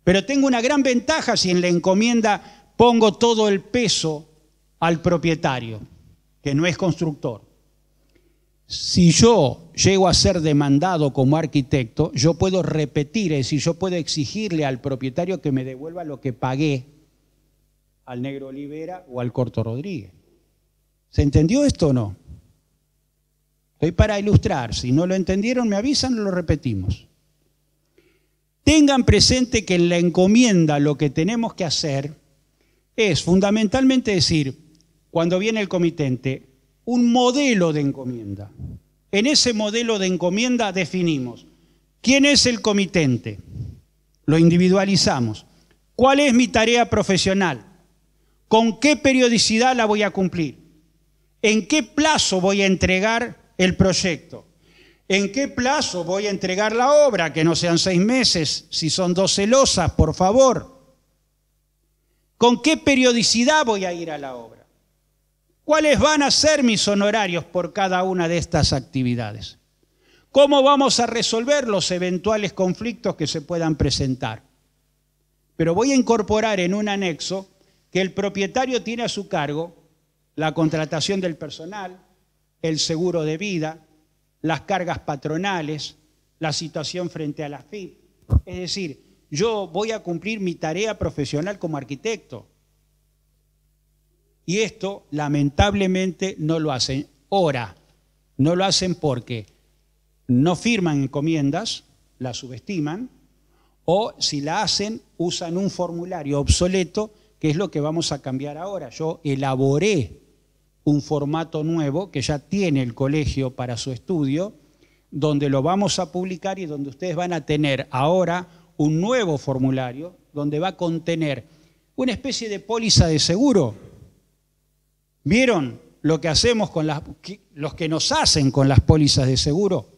Pero tengo una gran ventaja si en la encomienda pongo todo el peso al propietario, que no es constructor. Si yo llego a ser demandado como arquitecto, yo puedo repetir, es decir, yo puedo exigirle al propietario que me devuelva lo que pagué al Negro Olivera o al Corto Rodríguez. ¿Se entendió esto o no? Estoy para ilustrar. Si no lo entendieron, me avisan, lo repetimos. Tengan presente que en la encomienda lo que tenemos que hacer es fundamentalmente decir, cuando viene el comitente, un modelo de encomienda. En ese modelo de encomienda definimos quién es el comitente, lo individualizamos, cuál es mi tarea profesional, con qué periodicidad la voy a cumplir, en qué plazo voy a entregar el proyecto, en qué plazo voy a entregar la obra, que no sean 6 meses, si son 12 losas, por favor, con qué periodicidad voy a ir a la obra. ¿Cuáles van a ser mis honorarios por cada una de estas actividades? ¿Cómo vamos a resolver los eventuales conflictos que se puedan presentar? Pero voy a incorporar en un anexo que el propietario tiene a su cargo la contratación del personal, el seguro de vida, las cargas patronales, la situación frente a la FIP. Es decir, yo voy a cumplir mi tarea profesional como arquitecto. Y esto, lamentablemente, no lo hacen. Ahora, no lo hacen porque no firman encomiendas, la subestiman, o si la hacen, usan un formulario obsoleto, que es lo que vamos a cambiar ahora. Yo elaboré un formato nuevo que ya tiene el colegio para su estudio, donde lo vamos a publicar y donde ustedes van a tener ahora un nuevo formulario, donde va a contener una especie de póliza de seguro. ¿Vieron lo que hacemos con los que nos hacen con las pólizas de seguro?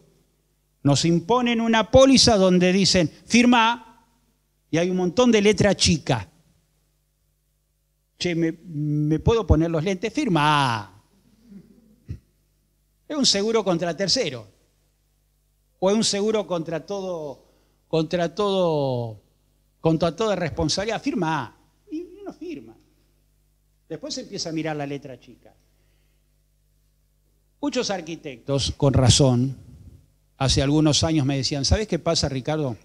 Nos imponen una póliza donde dicen, firma, y hay un montón de letra chica. Che, ¿me puedo poner los lentes? Firma. Es un seguro contra tercero. O es un seguro contra toda responsabilidad. Firma. Y uno firma. Después se empieza a mirar la letra chica. Muchos arquitectos, con razón, hace algunos años me decían, ¿sabes qué pasa, Ricardo?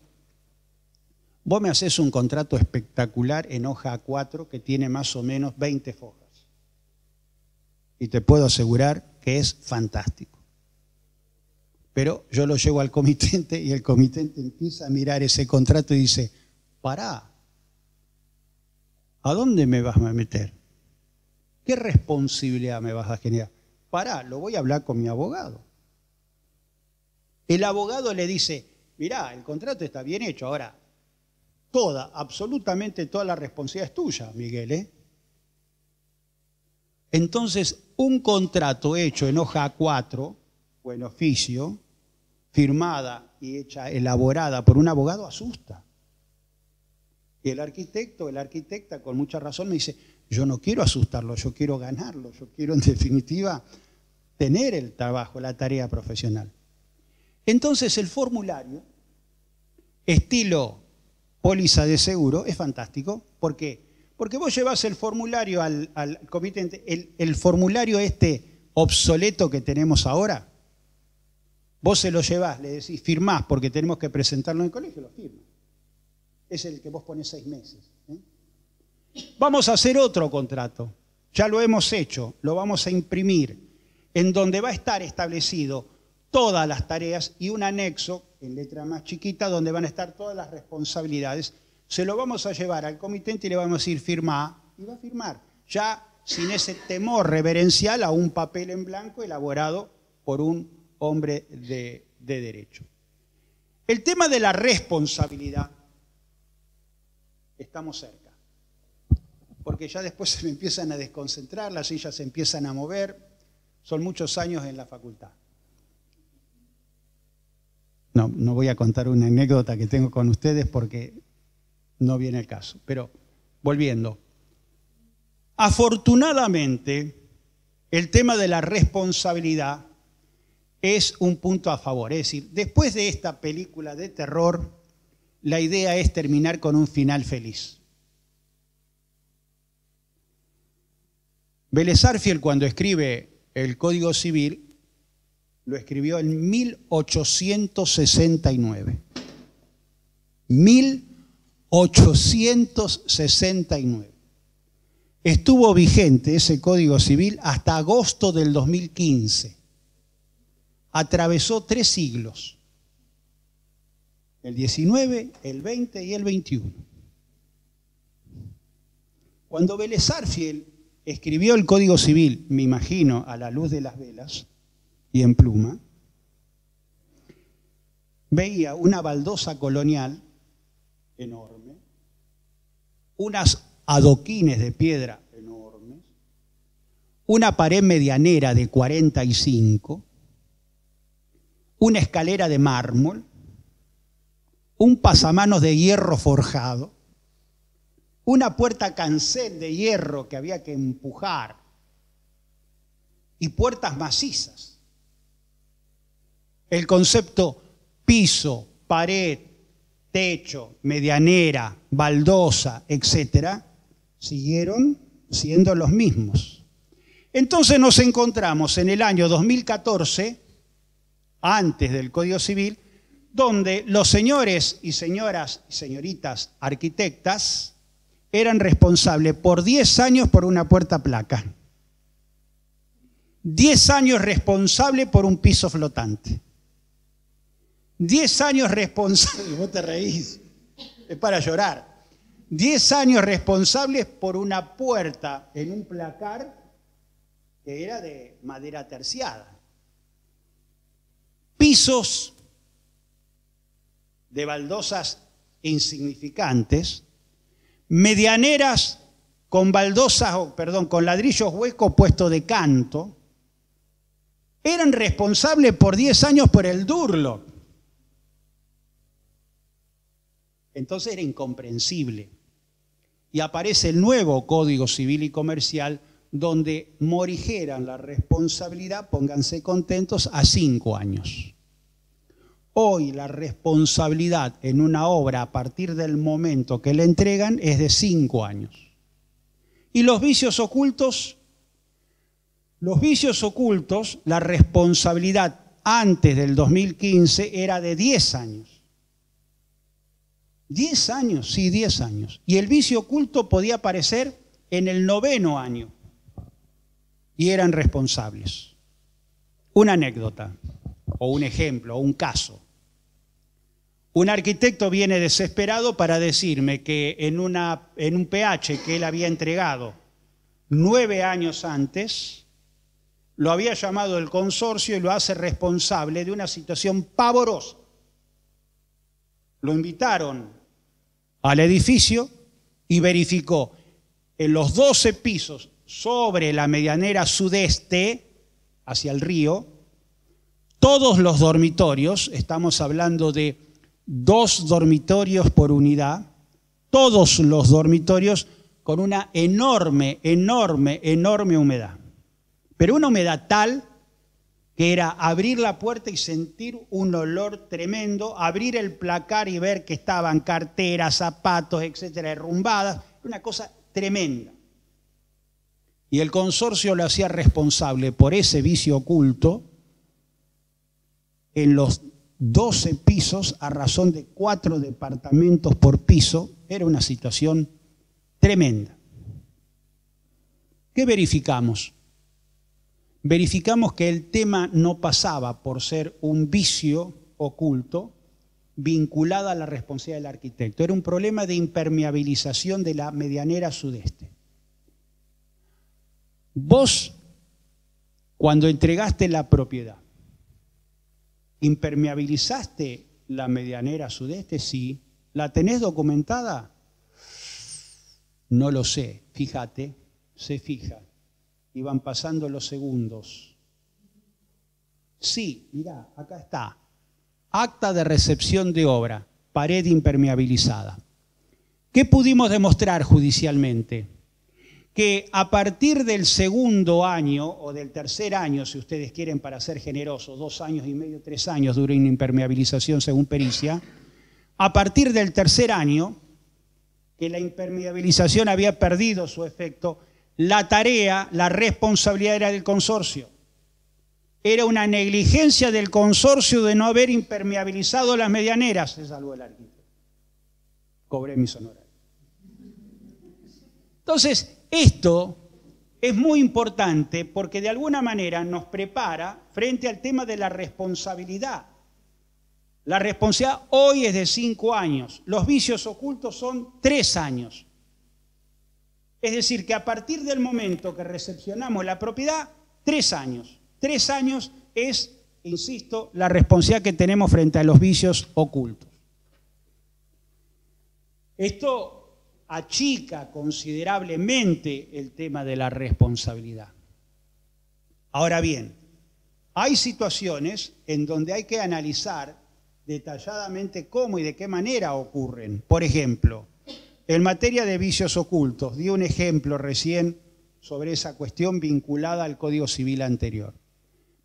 Vos me haces un contrato espectacular en hoja A4 que tiene más o menos 20 fojas. Y te puedo asegurar que es fantástico. Pero yo lo llevo al comitente y el comitente empieza a mirar ese contrato y dice, pará, ¿a dónde me vas a meter? ¿Qué responsabilidad me vas a generar? Pará, lo voy a hablar con mi abogado. El abogado le dice, mirá, el contrato está bien hecho, ahora absolutamente toda la responsabilidad es tuya, Miguel, ¿eh? Entonces, un contrato hecho en hoja 4 o en oficio, firmada y hecha, elaborada por un abogado, asusta. Y el arquitecto, la arquitecta, con mucha razón me dice, yo no quiero asustarlo, yo quiero ganarlo, yo quiero en definitiva tener el trabajo, la tarea profesional. Entonces el formulario, estilo póliza de seguro, es fantástico. ¿Por qué? Porque vos llevás el formulario al comité, el formulario este obsoleto que tenemos ahora, vos se lo llevás, le decís, firmás porque tenemos que presentarlo en el colegio, lo firma. Es el que vos ponés 6 meses. Vamos a hacer otro contrato, ya lo hemos hecho, lo vamos a imprimir, en donde va a estar establecido todas las tareas y un anexo en letra más chiquita donde van a estar todas las responsabilidades. Se lo vamos a llevar al comitente y le vamos a decir firmá, y va a firmar, ya sin ese temor reverencial a un papel en blanco elaborado por un hombre de derecho. El tema de la responsabilidad, estamos cerca, porque ya después se me empiezan a desconcentrar, las sillas se empiezan a mover, son muchos años en la facultad. No voy a contar una anécdota que tengo con ustedes porque no viene el caso. Pero, volviendo. Afortunadamente, el tema de la responsabilidad es un punto a favor. Es decir, después de esta película de terror, la idea es terminar con un final feliz. Vélez Sarsfield, cuando escribe el Código Civil, lo escribió en 1869. 1869. Estuvo vigente ese Código Civil hasta agosto del 2015. Atravesó 3 siglos. El 19, el 20 y el 21. Cuando Vélez Sarsfield escribió el Código Civil, me imagino, a la luz de las velas y en pluma, veía una baldosa colonial enorme, unas adoquines de piedra enormes, una pared medianera de 45, una escalera de mármol, un pasamanos de hierro forjado, una puerta cancel de hierro que había que empujar y puertas macizas. El concepto piso, pared, techo, medianera, baldosa, etcétera, siguieron siendo los mismos. Entonces nos encontramos en el año 2014, antes del Código Civil, donde los señores y señoras y señoritas arquitectas eran responsables por 10 años por una puerta placa, 10 años responsable por un piso flotante, 10 años responsable, vos te reís, es para llorar, 10 años responsables por una puerta en un placar que era de madera terciada, pisos de baldosas insignificantes, medianeras con baldosas, con ladrillos huecos puestos de canto, eran responsables por 10 años por el Durlock. Entonces era incomprensible. Y aparece el nuevo Código Civil y Comercial donde morigeran la responsabilidad, pónganse contentos, a 5 años. Hoy la responsabilidad en una obra a partir del momento que la entregan es de 5 años. Y los vicios ocultos, la responsabilidad antes del 2015 era de 10 años. 10 años, sí, 10 años. Y el vicio oculto podía aparecer en el 9º año. Y eran responsables. Una anécdota, o un ejemplo, o un caso. Un arquitecto viene desesperado para decirme que en un PH que él había entregado 9 años antes, lo había llamado el consorcio y lo hace responsable de una situación pavorosa. Lo invitaron al edificio y verificó en los 12 pisos sobre la medianera sudeste, hacia el río, todos los dormitorios, estamos hablando de 2 dormitorios por unidad, todos los dormitorios con una enorme humedad. Pero una humedad tal que era abrir la puerta y sentir un olor tremendo, abrir el placar y ver que estaban carteras, zapatos, etcétera, derrumbadas, una cosa tremenda. Y el consorcio lo hacía responsable por ese vicio oculto en los 12 pisos a razón de 4 departamentos por piso. Era una situación tremenda. ¿Qué verificamos? Verificamos que el tema no pasaba por ser un vicio oculto vinculado a la responsabilidad del arquitecto. Era un problema de impermeabilización de la medianera sudeste. Vos, cuando entregaste la propiedad, ¿impermeabilizaste la medianera sudeste? Sí. ¿La tenés documentada? No lo sé. Fíjate, se fija. Y van pasando los segundos. Sí, mirá, acá está. Acta de recepción de obra, pared impermeabilizada. ¿Qué pudimos demostrar judicialmente? Que a partir del segundo año o del tercer año, si ustedes quieren para ser generosos, 2 años y medio, 3 años dura una impermeabilización según pericia, a partir del tercer año, que la impermeabilización había perdido su efecto, la tarea, la responsabilidad era del consorcio. Era una negligencia del consorcio de no haber impermeabilizado las medianeras. Se salvó el arquitecto. Cobré mis honorarios. Entonces, esto es muy importante porque de alguna manera nos prepara frente al tema de la responsabilidad. La responsabilidad hoy es de 5 años. Los vicios ocultos son 3 años. Es decir, que a partir del momento que recepcionamos la propiedad, 3 años. 3 años es, insisto, la responsabilidad que tenemos frente a los vicios ocultos. Esto achica considerablemente el tema de la responsabilidad. Ahora bien, hay situaciones en donde hay que analizar detalladamente cómo y de qué manera ocurren. Por ejemplo, en materia de vicios ocultos, di un ejemplo recién sobre esa cuestión vinculada al Código Civil anterior.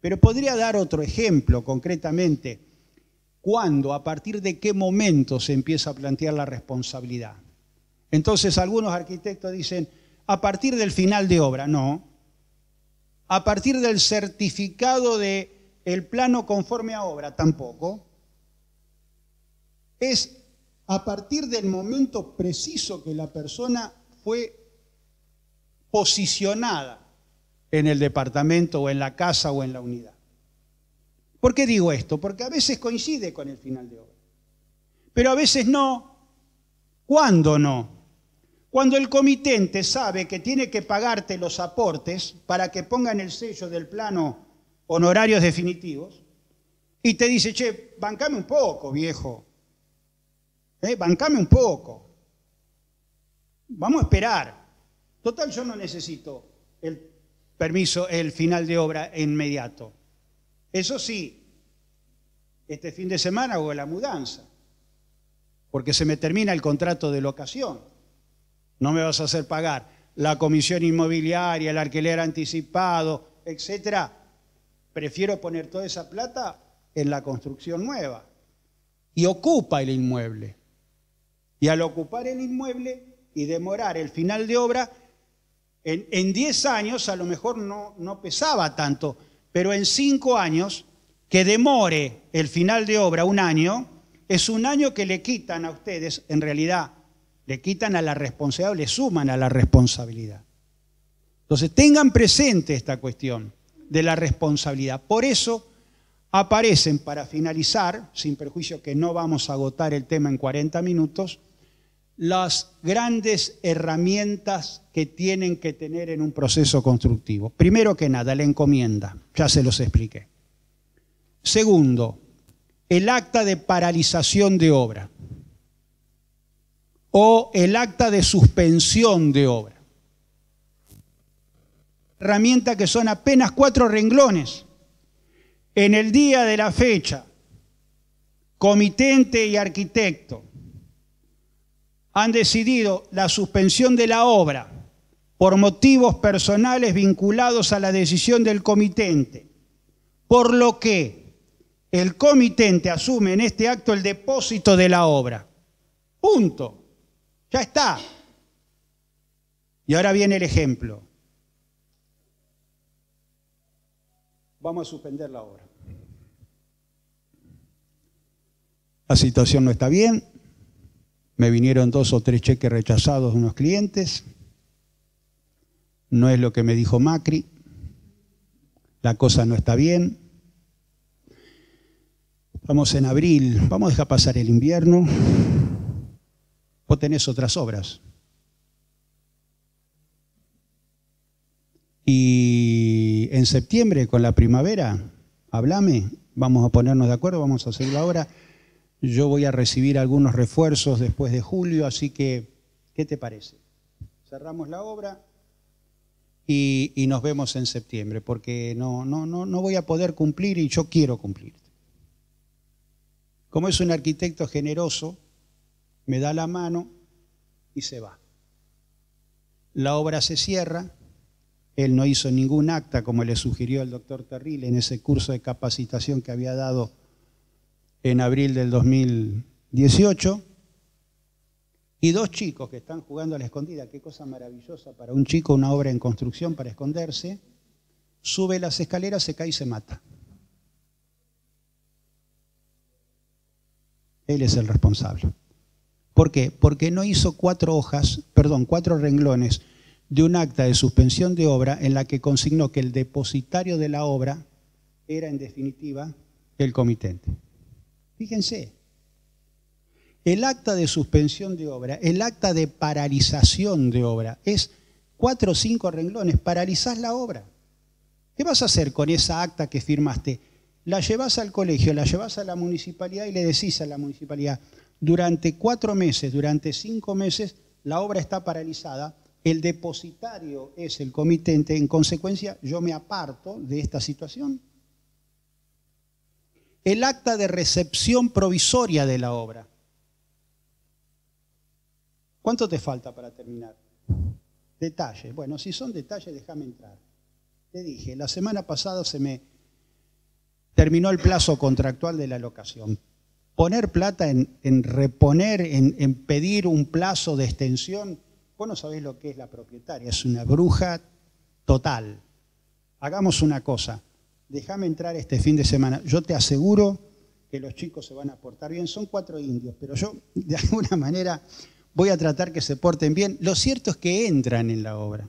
Pero podría dar otro ejemplo concretamente. ¿Cuándo, a partir de qué momento se empieza a plantear la responsabilidad? Entonces algunos arquitectos dicen, a partir del final de obra. No. A partir del certificado del plano conforme a obra. Tampoco. Es a partir del momento preciso que la persona fue posicionada en el departamento o en la casa o en la unidad. ¿Por qué digo esto? Porque a veces coincide con el final de obra, pero a veces no. ¿Cuándo no? Cuando el comitente sabe que tiene que pagarte los aportes para que pongan el sello del plano honorarios definitivos y te dice, che, bancame un poco, viejo. Bancame un poco. Vamos a esperar. Total, yo no necesito el permiso, el final de obra inmediato. Eso sí, este fin de semana hago la mudanza, porque se me termina el contrato de locación. No me vas a hacer pagar la comisión inmobiliaria, el alquiler anticipado, etcétera. Prefiero poner toda esa plata en la construcción nueva. Y ocupa el inmueble. Y al ocupar el inmueble y demorar el final de obra, en 10 años a lo mejor no pesaba tanto, pero en 5 años, que demore el final de obra 1 año, es 1 año que le quitan a ustedes, en realidad, le quitan a la responsabilidad, le suman a la responsabilidad. Entonces, tengan presente esta cuestión de la responsabilidad. Por eso aparecen, para finalizar, sin perjuicio que no vamos a agotar el tema en 40 minutos, las grandes herramientas que tienen que tener en un proceso constructivo. Primero que nada, la encomienda, ya se los expliqué. Segundo, el acta de paralización de obra o el acta de suspensión de obra. Herramientas que son apenas 4 renglones. En el día de la fecha, comitente y arquitecto han decidido la suspensión de la obra por motivos personales vinculados a la decisión del comitente, por lo que el comitente asume en este acto el depósito de la obra. Punto. Ya está. Y ahora viene el ejemplo. Vamos a suspender la obra. La situación no está bien. Me vinieron 2 o 3 cheques rechazados de unos clientes. No es lo que me dijo Macri. La cosa no está bien. Vamos en abril. Vamos a dejar pasar el invierno. Vos tenés otras obras. Y en septiembre, con la primavera, hablame. Vamos a ponernos de acuerdo, vamos a hacer la obra. Yo voy a recibir algunos refuerzos después de julio, así que, ¿qué te parece? Cerramos la obra y nos vemos en septiembre, porque no voy a poder cumplir y yo quiero cumplir. Como es un arquitecto generoso, me da la mano y se va. La obra se cierra, él no hizo ningún acta como le sugirió el doctor Terril en ese curso de capacitación que había dado en abril del 2018, y 2 chicos que están jugando a la escondida, qué cosa maravillosa para un chico, una obra en construcción para esconderse, sube las escaleras, se cae y se mata. Él es el responsable. ¿Por qué? Porque no hizo 4 renglones de un acta de suspensión de obra en la que consignó que el depositario de la obra era en definitiva el comitente. Fíjense, el acta de suspensión de obra, el acta de paralización de obra, es 4 o 5 renglones, paralizás la obra. ¿Qué vas a hacer con esa acta que firmaste? La llevas al colegio, la llevas a la municipalidad y le decís a la municipalidad, durante 4 meses, durante 5 meses, la obra está paralizada, el depositario es el comitente, en consecuencia yo me aparto de esta situación. El acta de recepción provisoria de la obra. ¿Cuánto te falta para terminar? Detalles. Bueno, si son detalles, déjame entrar. Te dije, la semana pasada se me terminó el plazo contractual de la locación. Poner plata en reponer, en pedir un plazo de extensión, vos no sabés lo que es la propietaria, es una bruja total. Hagamos una cosa. Déjame entrar este fin de semana. Yo te aseguro que los chicos se van a portar bien. Son 4 indios, pero yo de alguna manera voy a tratar que se porten bien. Lo cierto es que entran en la obra.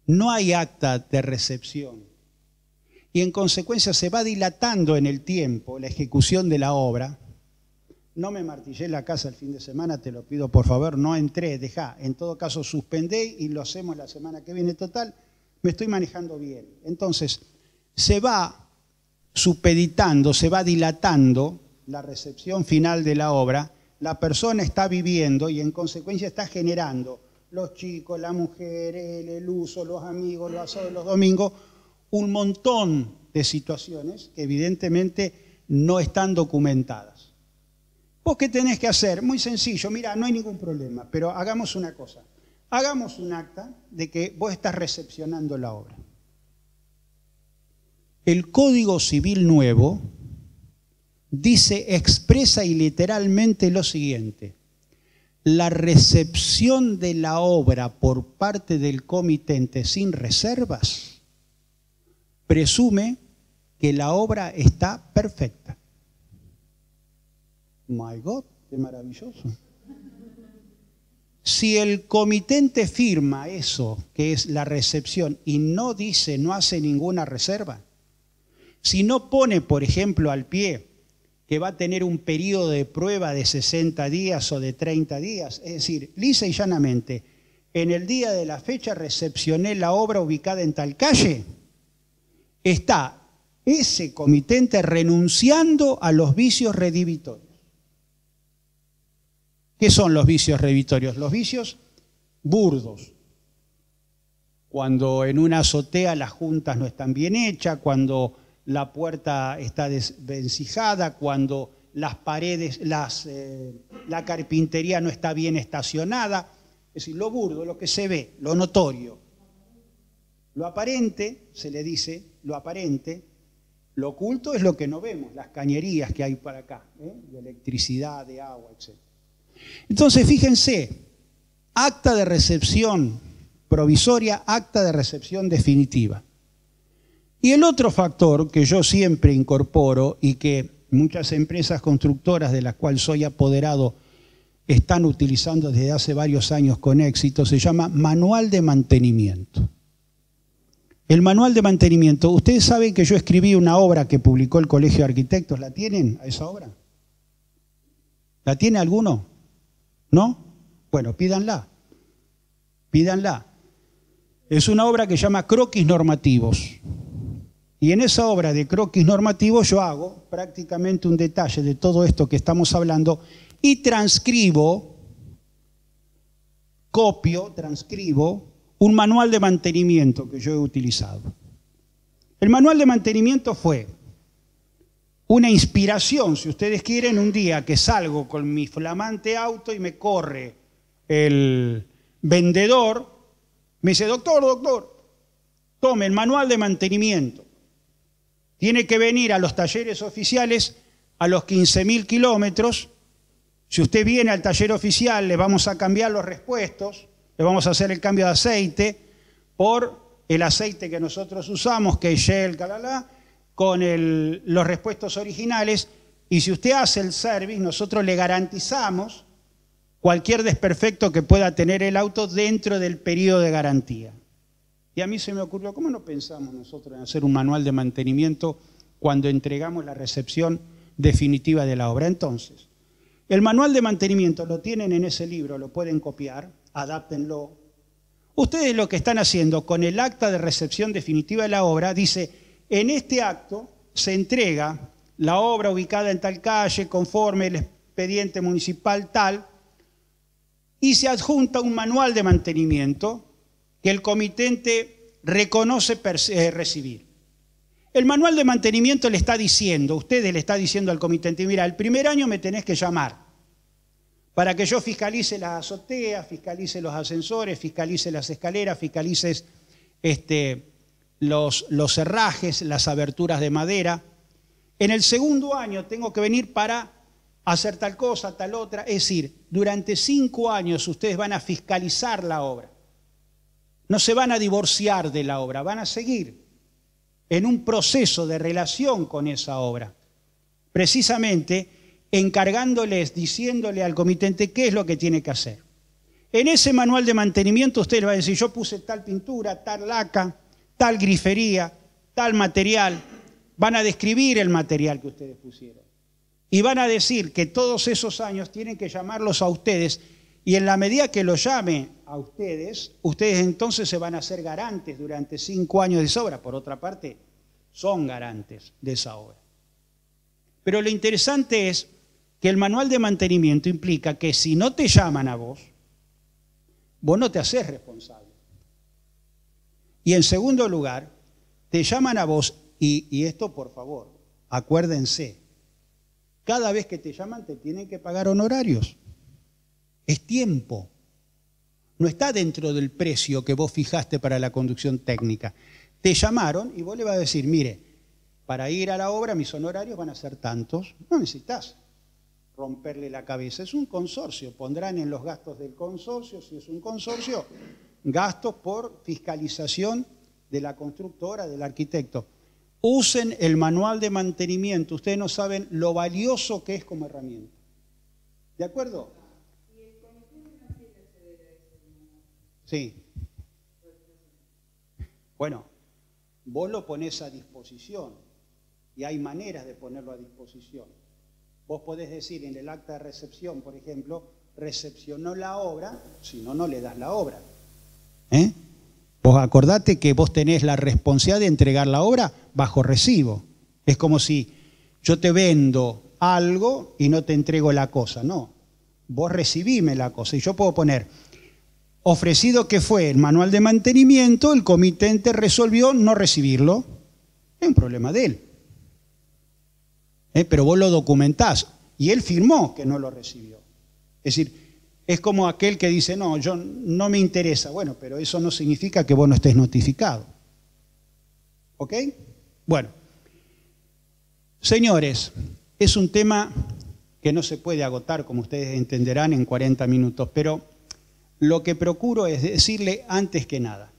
No hay acta de recepción. Y en consecuencia se va dilatando en el tiempo la ejecución de la obra. No me martillé la casa el fin de semana, te lo pido por favor, no entré, dejá. En todo caso suspendé y lo hacemos la semana que viene. Total, me estoy manejando bien. Entonces, se va supeditando, se va dilatando la recepción final de la obra, la persona está viviendo y en consecuencia está generando los chicos, la mujer, el uso, los amigos, los asados, los domingos, un montón de situaciones que evidentemente no están documentadas. ¿Vos qué tenés que hacer? Muy sencillo, mira, no hay ningún problema, pero hagamos una cosa, hagamos un acta de que vos estás recepcionando la obra. El Código Civil nuevo dice expresa y literalmente lo siguiente: la recepción de la obra por parte del comitente sin reservas presume que la obra está perfecta. My God, qué maravilloso. Si el comitente firma eso, que es la recepción, y no dice, no hace ninguna reserva, si no pone, por ejemplo, al pie que va a tener un periodo de prueba de 60 días o de 30 días. Es decir, lisa y llanamente, en el día de la fecha recepcioné la obra ubicada en tal calle, está ese comitente renunciando a los vicios redivitorios. ¿Qué son los vicios redivitorios? Los vicios burdos. Cuando en una azotea las juntas no están bien hechas, cuando la puerta está desvencijada, cuando las paredes, la carpintería no está bien estacionada. Es decir, lo burdo, lo que se ve, lo notorio. Lo aparente, se le dice, lo aparente. Lo oculto es lo que no vemos, las cañerías que hay para acá, de electricidad, de agua, etc. Entonces, fíjense, acta de recepción provisoria, acta de recepción definitiva. Y el otro factor que yo siempre incorporo y que muchas empresas constructoras de las cuales soy apoderado están utilizando desde hace varios años con éxito, se llama manual de mantenimiento. El manual de mantenimiento, ustedes saben que yo escribí una obra que publicó el Colegio de Arquitectos, ¿la tienen a esa obra? ¿La tiene alguno? ¿No? Bueno, pídanla, pídanla. Es una obra que se llama Croquis Normativos. Y en esa obra de croquis normativos yo hago prácticamente un detalle de todo esto que estamos hablando y transcribo un manual de mantenimiento que yo he utilizado. El manual de mantenimiento fue una inspiración, si ustedes quieren, un día que salgo con mi flamante auto y me corre el vendedor, me dice, doctor, tome el manual de mantenimiento. Tiene que venir a los talleres oficiales a los 15.000 kilómetros. Si usted viene al taller oficial, le vamos a cambiar los repuestos, le vamos a hacer el cambio de aceite por el aceite que nosotros usamos, que es Shell, con los repuestos originales. Y si usted hace el service, nosotros le garantizamos cualquier desperfecto que pueda tener el auto dentro del periodo de garantía. Y a mí se me ocurrió, ¿cómo no pensamos nosotros en hacer un manual de mantenimiento cuando entregamos la recepción definitiva de la obra? Entonces, el manual de mantenimiento lo tienen en ese libro, lo pueden copiar, adáptenlo. Ustedes lo que están haciendo con el acta de recepción definitiva de la obra, dice, en este acto se entrega la obra ubicada en tal calle, conforme el expediente municipal tal, y se adjunta un manual de mantenimiento que el comitente reconoce recibir. El manual de mantenimiento le está diciendo, ustedes le está diciendo al comitente, mira, el primer año me tenés que llamar para que yo fiscalice las azoteas, fiscalice los ascensores, fiscalice las escaleras, fiscalice los herrajes, las aberturas de madera. En el segundo año tengo que venir para hacer tal cosa, tal otra. Es decir, durante 5 años ustedes van a fiscalizar la obra. No se van a divorciar de la obra, van a seguir en un proceso de relación con esa obra. Precisamente encargándoles, diciéndole al comitente qué es lo que tiene que hacer. En ese manual de mantenimiento usted le va a decir, yo puse tal pintura, tal laca, tal grifería, tal material. Van a describir el material que ustedes pusieron. Y van a decir que todos esos años tienen que llamarlos a ustedes. Y en la medida que los llame a ustedes, ustedes entonces se van a hacer garantes durante 5 años de esa obra. Por otra parte, son garantes de esa obra. Pero lo interesante es que el manual de mantenimiento implica que si no te llaman a vos, vos no te hacés responsable. Y en segundo lugar, te llaman a vos, y esto por favor, acuérdense, cada vez que te llaman te tienen que pagar honorarios. Es tiempo. No está dentro del precio que vos fijaste para la conducción técnica. Te llamaron y vos le vas a decir, mire, para ir a la obra mis honorarios van a ser tantos. No necesitas romperle la cabeza. Es un consorcio. Pondrán en los gastos del consorcio, si es un consorcio, gastos por fiscalización de la constructora, del arquitecto. Usen el manual de mantenimiento. Ustedes no saben lo valioso que es como herramienta. ¿De acuerdo? Sí. Bueno, vos lo ponés a disposición y hay maneras de ponerlo a disposición. Vos podés decir en el acta de recepción, por ejemplo, recepcionó la obra, si no, no le das la obra. Vos acordate que vos tenés la responsabilidad de entregar la obra bajo recibo. Es como si yo te vendo algo y no te entrego la cosa, no. Vos recibime la cosa y yo puedo poner, ofrecido que fue el manual de mantenimiento, el comitente resolvió no recibirlo. Es un problema de él. Pero vos lo documentás y él firmó que no lo recibió. Es decir, es como aquel que dice, no, yo no me interesa. Bueno, pero eso no significa que vos no estés notificado. ¿Ok? Bueno, señores, es un tema que no se puede agotar, como ustedes entenderán, en 40 minutos, pero lo que procuro es decirle antes que nada,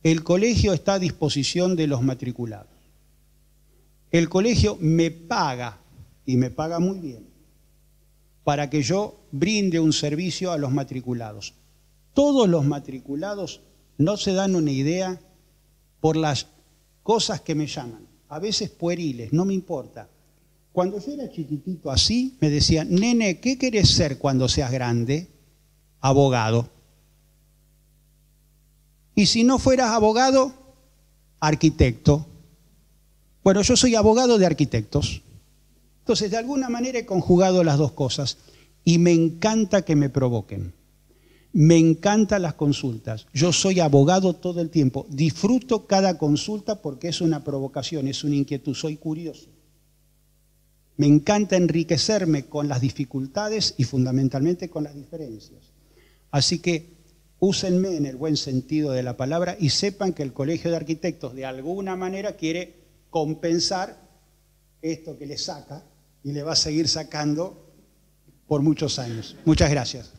el colegio está a disposición de los matriculados. El colegio me paga, y me paga muy bien, para que yo brinde un servicio a los matriculados. Todos los matriculados no se dan una idea por las cosas que me llaman, a veces pueriles, no me importa. Cuando yo era chiquitito así, me decían, nene, ¿qué querés ser cuando seas grande? Abogado. Y si no fueras abogado, arquitecto. Bueno, yo soy abogado de arquitectos. Entonces, de alguna manera he conjugado las dos cosas y me encanta que me provoquen. Me encantan las consultas. Yo soy abogado todo el tiempo. Disfruto cada consulta porque es una provocación, es una inquietud. Soy curioso. Me encanta enriquecerme con las dificultades y fundamentalmente con las diferencias. Así que úsenme en el buen sentido de la palabra y sepan que el Colegio de Arquitectos de alguna manera quiere compensar esto que le saca y le va a seguir sacando por muchos años. Muchas gracias.